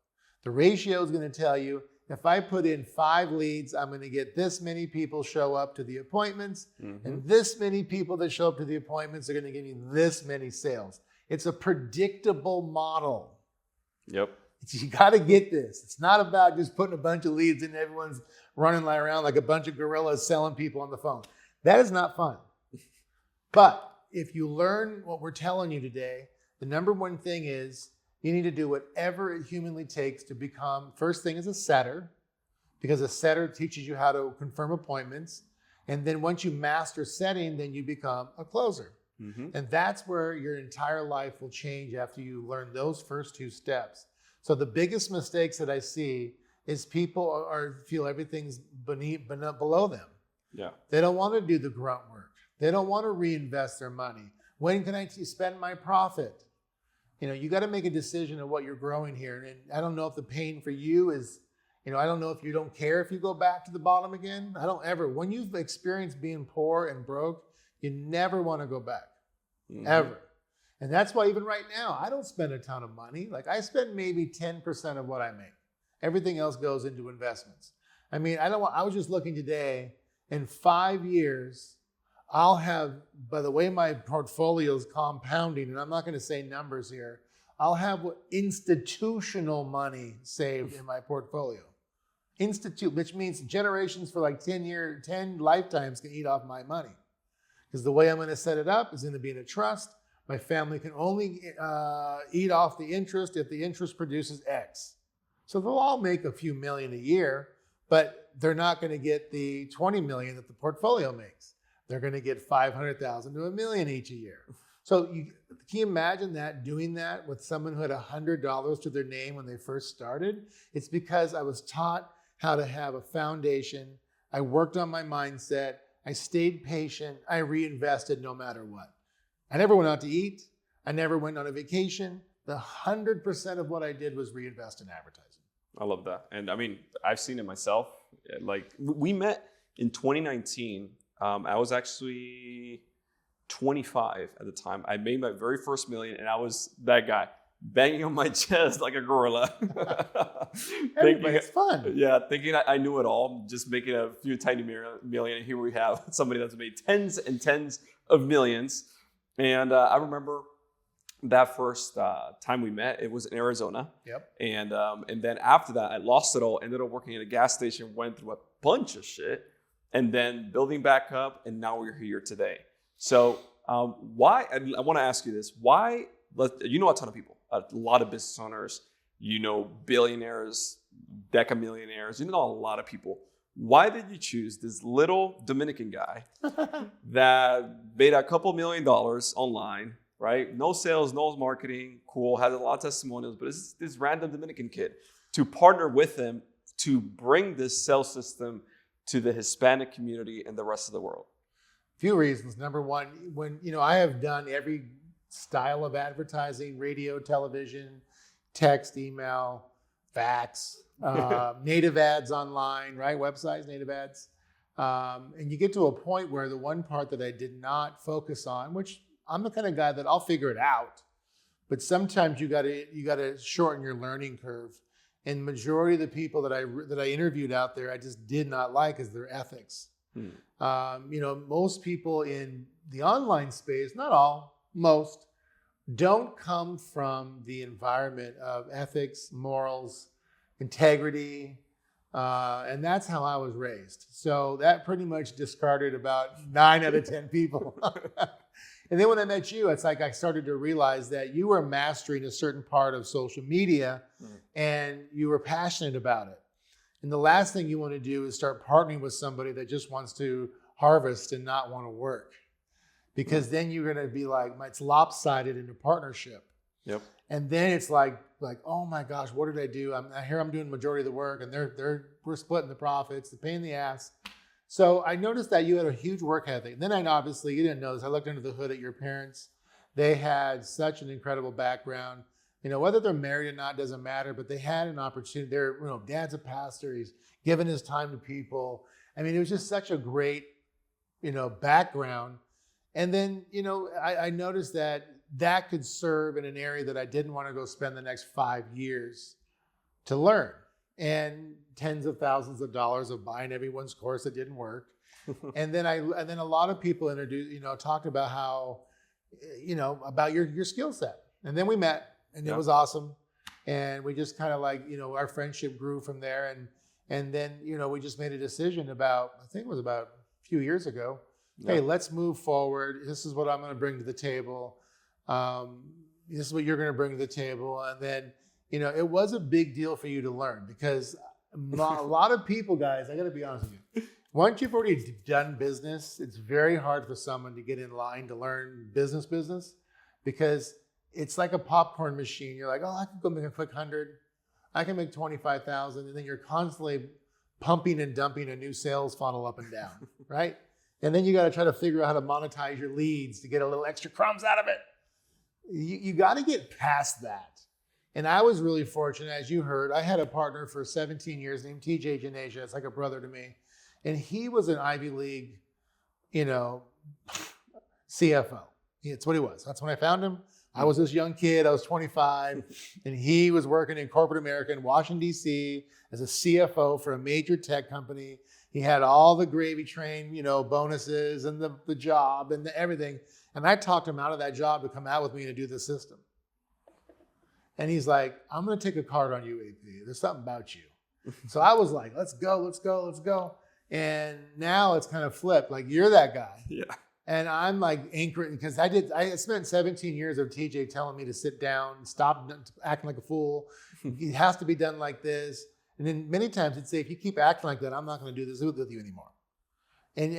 The ratio is going to tell you, if I put in 5 leads, I'm going to get this many people show up to the appointments, and this many people that show up to the appointments are going to give me this many sales. It's a predictable model. Yep. You got to get this. It's not about just putting a bunch of leads in and everyone's running around like a bunch of gorillas selling people on the phone. That is not fun. But if you learn what we're telling you today, the number one thing is you need to do whatever it humanly takes to become, first thing is a setter, because a setter teaches you how to confirm appointments. And then once you master setting, then you become a closer. And that's where your entire life will change after you learn those first 2 steps. So the biggest mistakes that I see is people feel everything's below them. Yeah. They don't want to do the grunt work. They don't want to reinvest their money. When can I spend my profit? You got to make a decision of what you're growing here. And I don't know if the pain for you is, I don't know if you don't care if you go back to the bottom again. I don't ever. When you've experienced being poor and broke, you never want to go back, ever. And that's why even right now, I don't spend a ton of money. Like I spend maybe 10% of what I make. Everything else goes into investments. I mean, I was just looking today, in 5 years, I'll have, by the way my portfolio is compounding, and I'm not going to say numbers here, I'll have institutional money saved in my portfolio. Which means generations for like 10 lifetimes can eat off my money. Because the way I'm going to set it up is going to be in a trust. My family can only eat off the interest if the interest produces X. So they'll all make a few million a year, but they're not going to get the 20 million that the portfolio makes. They're going to get 500,000 to $1 million each a year. So can you imagine doing that with someone who had $100 to their name when they first started? It's because I was taught how to have a foundation. I worked on my mindset. I stayed patient. I reinvested no matter what. I never went out to eat. I never went on a vacation. The 100% of what I did was reinvest in advertising. I love that. And I mean, I've seen it myself. Like we met in 2019. I was actually 25 at the time. I made my very first million, and I was that guy banging on my chest like a gorilla. It's fun. Yeah, thinking I knew it all, just making a few tiny million. And here we have somebody that's made tens and tens of millions. And I remember that first time we met, it was in Arizona. Yep. And then after that, I lost it all, ended up working at a gas station, went through a bunch of shit, and then building back up, and now we're here today. So why, I want to ask you this, why, you know a ton of people, a lot of business owners, billionaires, decamillionaires, you know a lot of people. Why did you choose this little Dominican guy that made a couple $1 million online, right? No sales, no marketing, cool, has a lot of testimonials, but it's this random Dominican kid to partner with him to bring this sales system to the Hispanic community and the rest of the world? Few reasons. Number one, when I have done every style of advertising: radio, television, text, email, fax, native ads online, right? Websites, native ads. And you get to a point where the one part that I did not focus on, which I'm the kind of guy that I'll figure it out, but sometimes you gotta shorten your learning curve. And majority of the people that I interviewed out there, I just did not like is their ethics. Most people in the online space, not all, most, don't come from the environment of ethics, morals, integrity, and that's how I was raised. So that pretty much discarded about 9 out of 10 people. And then when I met you, it's like I started to realize that you were mastering a certain part of social media and you were passionate about it. And the last thing you want to do is start partnering with somebody that just wants to harvest and not want to work. Because then you're going to be like, it's lopsided in a partnership. Yep. And then it's like, oh my gosh, what did I do? I'm doing the majority of the work, and we're splitting the profits, the pain in the ass. So I noticed that you had a huge work ethic. And then obviously, you didn't know this. I looked under the hood at your parents. They had such an incredible background. Whether they're married or not doesn't matter, but they had an opportunity. Dad's a pastor. He's given his time to people. I mean, it was just such a great, background. And then, I noticed that could serve in an area that I didn't want to go spend the next 5 years to learn. And tens of thousands of dollars of buying everyone's course that didn't work. And then a lot of people talked about how, about your skill set. And then we met, and it was awesome. And we just kind of our friendship grew from there. And then, we just made a decision I think it was about a few years ago. Hey, let's move forward. This is what I'm going to bring to the table. This is what you're going to bring to the table. And then, it was a big deal for you to learn, because a lot of people, guys, I got to be honest with you. Once you've already done business, it's very hard for someone to get in line to learn business, because it's like a popcorn machine. You're like, oh, I can go make a quick 100. I can make 25,000. And then you're constantly pumping and dumping a new sales funnel up and down, right? And then you got to try to figure out how to monetize your leads to get a little extra crumbs out of it. You got to get past that. And I was really fortunate, as you heard. I had a partner for 17 years named TJ Janasia. It's like a brother to me. And he was an Ivy League, CFO. That's what he was. That's when I found him. I was this young kid. I was 25. And he was working in corporate America in Washington, D.C. as a CFO for a major tech company. He had all the gravy train, bonuses and the job and everything. And I talked him out of that job to come out with me to do the system. And he's like, I'm going to take a card on you, AP. There's something about you. So I was like, let's go. And now it's kind of flipped. Like, you're that guy. Yeah. And I'm like anchoring, because I spent 17 years of TJ telling me to sit down, stop acting like a fool. It has to be done like this. And then many times he'd say, if you keep acting like that, I'm not going to do this with you anymore. And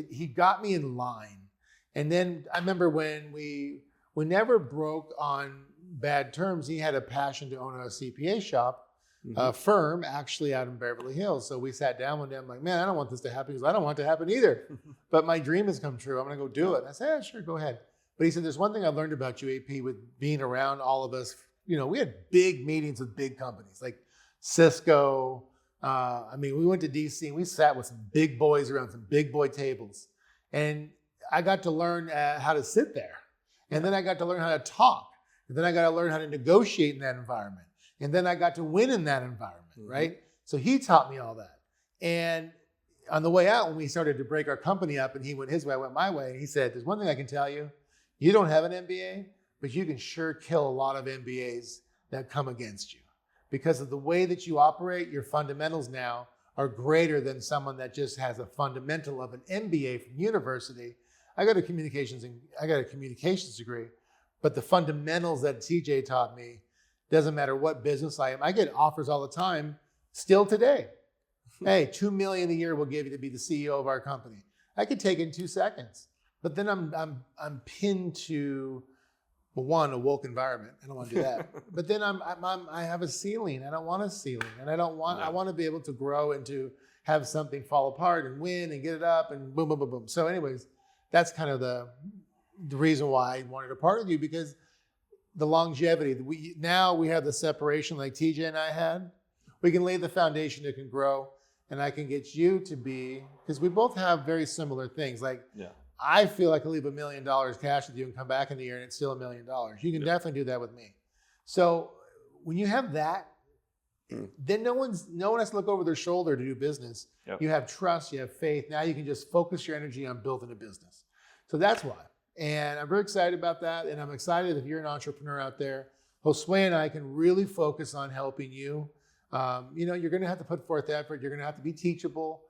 he got me in line. And then I remember when we never broke on bad terms. He had a passion to own a CPA shop, a firm actually out in Beverly Hills. So we sat down one day. I'm like, man, I don't want this to happen, because I don't want it to happen either. But my dream has come true. I'm going to go do it. And I said, yeah, sure, go ahead. But he said, there's one thing I learned about you, AP, with being around all of us. We had big meetings with big companies like Cisco. We went to DC and we sat with some big boys around some big boy tables. And I got to learn how to sit there. And then I got to learn how to talk. And then I got to learn how to negotiate in that environment. And then I got to win in that environment, right? So he taught me all that. And on the way out, when we started to break our company up and he went his way, I went my way, he said, there's one thing I can tell you. You don't have an MBA, but you can sure kill a lot of MBAs that come against you. Because of the way that you operate, your fundamentals now are greater than someone that just has a fundamental of an MBA from university. I got a communications degree, but the fundamentals that TJ taught me, doesn't matter what business I am. I get offers all the time, still today. Hey, $2 million a year we'll give you to be the CEO of our company. I could take it in 2 seconds, but then I'm pinned to, well, one, a woke environment. I don't want to do that. But then I have a ceiling. I don't want a ceiling, and I want to be able to grow and to have something fall apart and win and get it up and boom, boom, boom, boom. So anyways, that's kind of the reason why I wanted to partner with you, because the longevity, now we have the separation like TJ and I had. We can lay the foundation that can grow, and I can get you to be, because we both have very similar things. Like, I feel like I leave $1 million cash with you and come back in the year and it's still $1 million. You can definitely do that with me. So when you have that, then no one has to look over their shoulder to do business. You have trust, you have faith. Now you can just focus your energy on building a business. So that's why. And I'm very excited about that. And I'm excited if you're an entrepreneur out there, Josue and I can really focus on helping you. You're going to have to put forth effort. You're going to have to be teachable.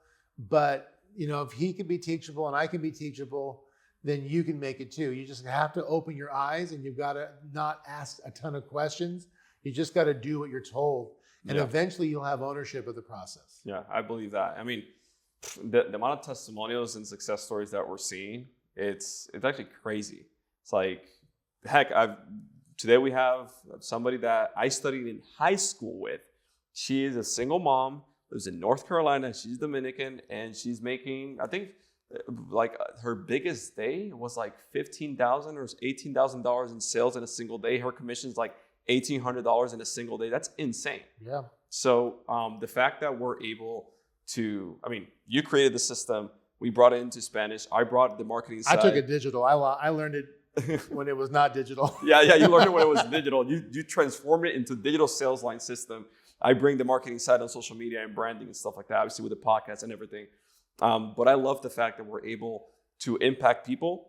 But, if he can be teachable and I can be teachable, then you can make it too. You just have to open your eyes, and you've got to not ask a ton of questions. You just got to do what you're told. And eventually you'll have ownership of the process. Yeah, I believe that. I mean, the amount of testimonials and success stories that we're seeing, it's actually crazy. It's like, heck, today we have somebody that I studied in high school with. She is a single mom, lives in North Carolina. She's Dominican, and she's making, I think, like her biggest day was like $15,000 or $18,000 in sales in a single day. Her commission's like $1,800 in a single day. That's insane. Yeah. So the fact that we're able to, you created the system. We brought it into Spanish. I brought the marketing side. I took it digital. I learned it when it was not digital. Yeah. You learned it when it was digital. You transformed it into digital sales line system. I bring the marketing side on social media and branding and stuff like that, obviously with the podcast and everything. But I love the fact that we're able to impact people.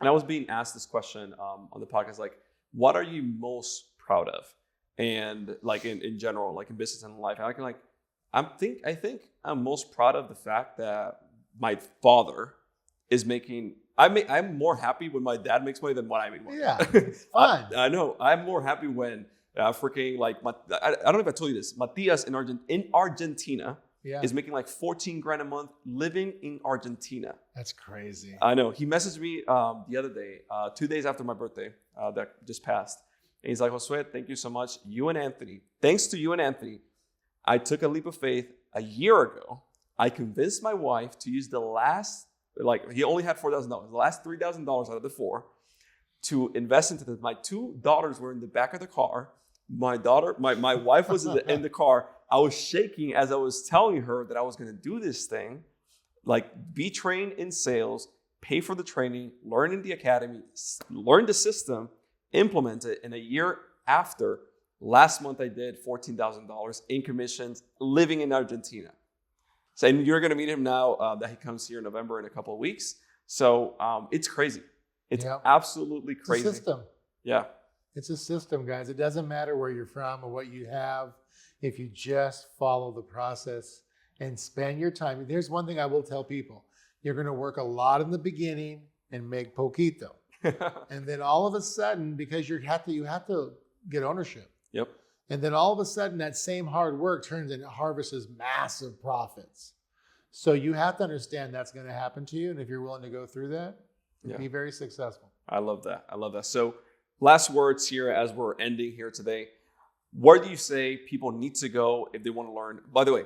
And I was being asked this question on the podcast, like, what are you most proud of? And like in general, like in business and life, I think I'm most proud of the fact that my father is making, I'm more happy when my dad makes money than when I make money. Yeah, it's fun. I know. I'm more happy when I don't know if I told you this, Matias in Argentina is making like 14 grand a month living in Argentina. That's crazy. I know. He messaged me the other day, 2 days after my birthday that just passed. And he's like, Josue, thank you so much. Thanks to you and Anthony, I took a leap of faith a year ago. I convinced my wife to use the last, he only had $4,000, the last $3,000 out of the four to invest into this. My two daughters were in the back of the car. My wife was in the car. I was shaking as I was telling her that I was going to do this thing, like be trained in sales, pay for the training, learn in the academy, learn the system, implement it. And a year after, last month I did $14,000 in commissions living in Argentina. So, and you're going to meet him now that he comes here in November in a couple of weeks. So it's crazy. It's absolutely crazy. It's a system. Yeah. It's a system, guys. It doesn't matter where you're from or what you have. If you just follow the process and spend your time. There's one thing I will tell people. You're going to work a lot in the beginning and make poquito. And then all of a sudden, because you have to get ownership. Yep. And then all of a sudden, that same hard work turns into harvests massive profits. So you have to understand that's going to happen to you. And if you're willing to go through that, you'll be very successful. I love that. So last words here as we're ending here today. Where do you say people need to go if they want to learn? By the way,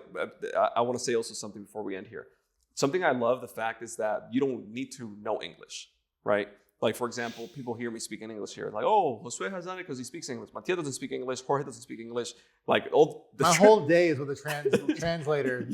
I want to say also something before we end here. Something I love the fact is that you don't need to know English, right? Like, for example, people hear me speaking English here. Like, oh, Josue has done it because he speaks English. Matias doesn't speak English. Jorge doesn't speak English. Like, my whole day is with a translator.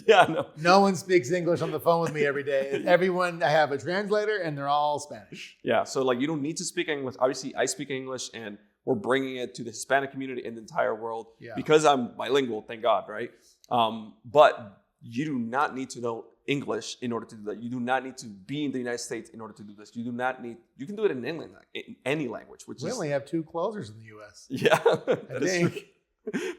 No one speaks English on the phone with me every day. Everyone, I have a translator, and they're all Spanish. Yeah, so like you don't need to speak English. Obviously, I speak English, and we're bringing it to the Hispanic community in the entire world because I'm bilingual, thank God, right? But you do not need to know English in order to do that. You do not need to be in the United States in order to do this. You can do it in any language. We only have 2 closers in the U.S. Yeah, that is true.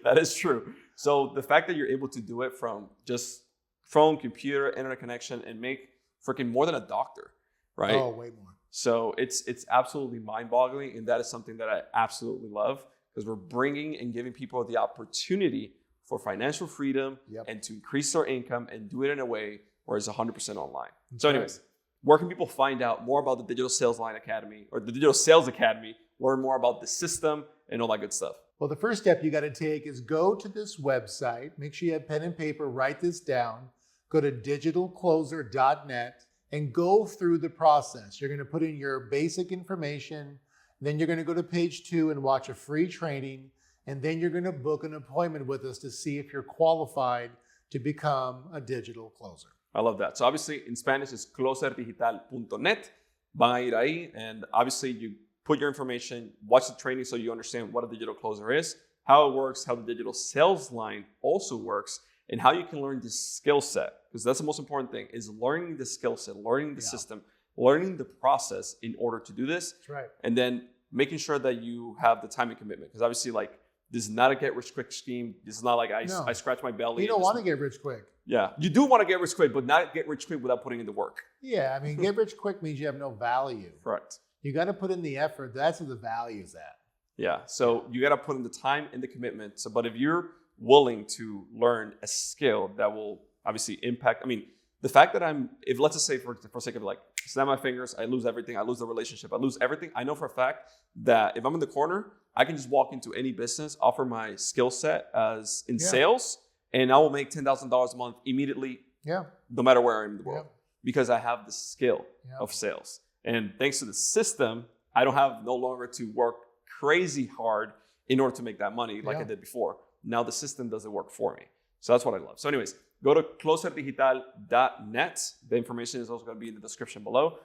That is true. So the fact that you're able to do it from just phone, computer, internet connection, and make freaking more than a doctor, right? Oh, way more. So it's absolutely mind-boggling, and that is something that I absolutely love because we're bringing and giving people the opportunity for financial freedom and to increase their income and do it in a way where it's 100% online. So anyways, where can people find out more about the Digital Sales Line Academy or the Digital Sales Academy, learn more about the system and all that good stuff? Well, the first step you got to take is go to this website. Make sure you have pen and paper, write this down. Go to digitalcloser.net and go through the process. You're going to put in your basic information, then you're going to go to page 2 and watch a free training, and then you're going to book an appointment with us to see if you're qualified to become a digital closer. I love that. So obviously in Spanish it's closerdigital.net. Van a ir ahí, and obviously you put your information, watch the training so you understand what a digital closer is, how it works, how the digital sales line also works, and how you can learn this skill set. Because that's the most important thing, is learning the skill set, learning the system, learning the process in order to do this. That's right. And then making sure that you have the time and commitment. Because obviously, like, this is not a get rich quick scheme. This is not like I scratch my belly. You don't want to get rich quick. Yeah, you do want to get rich quick, but not get rich quick without putting in the work. Yeah, I mean, get rich quick means you have no value. Correct. You got to put in the effort. That's where the value is at. Yeah, so you got to put in the time and the commitment. So, but if you're willing to learn a skill that will obviously impact, I mean, the fact that if let's just say for sake of like, snap my fingers, I lose everything, I lose the relationship, I lose everything. I know for a fact that if I'm in the corner, I can just walk into any business, offer my skill set as in sales, and I will make $10,000 a month immediately, no matter where I am in the world, because I have the skill of sales. And thanks to the system, I don't have no longer to work crazy hard in order to make that money like I did before. Now the system does the work for me. So that's what I love. So anyways, go to closerdigital.net. The information is also going to be in the description below.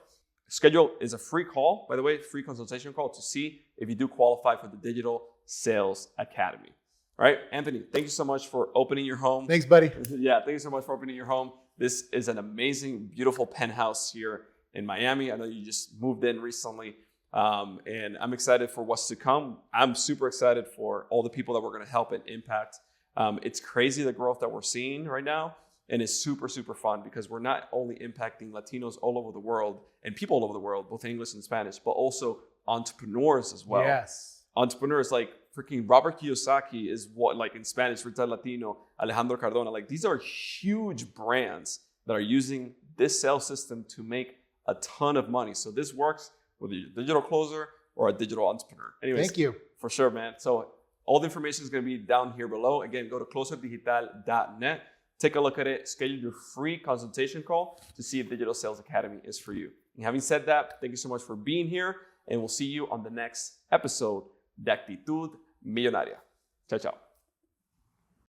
Schedule is a free call, by the way, free consultation call to see if you do qualify for the Digital Sales Academy. All right, Anthony, thank you so much for opening your home. Thanks, buddy. Yeah, thank you so much for opening your home. This is an amazing, beautiful penthouse here in Miami. I know you just moved in recently, and I'm excited for what's to come. I'm super excited for all the people that we're going to help and impact. It's crazy the growth that we're seeing right now, and it's super, super fun because we're not only impacting Latinos all over the world and people all over the world, both in English and Spanish, but also entrepreneurs as well. Yes. Entrepreneurs like freaking Robert Kiyosaki is what, like in Spanish, Rita Latino, Alejandro Cardona. Like these are huge brands that are using this sales system to make a ton of money. So this works whether you're a digital closer or a digital entrepreneur. Anyways, thank you. For sure, man. So all the information is going to be down here below. Again, go to closerdigital.net. Take a look at it. Schedule your free consultation call to see if Digital Sales Academy is for you. And having said that, thank you so much for being here. And we'll see you on the next episode de Actitud Millonaria. Chao, chao.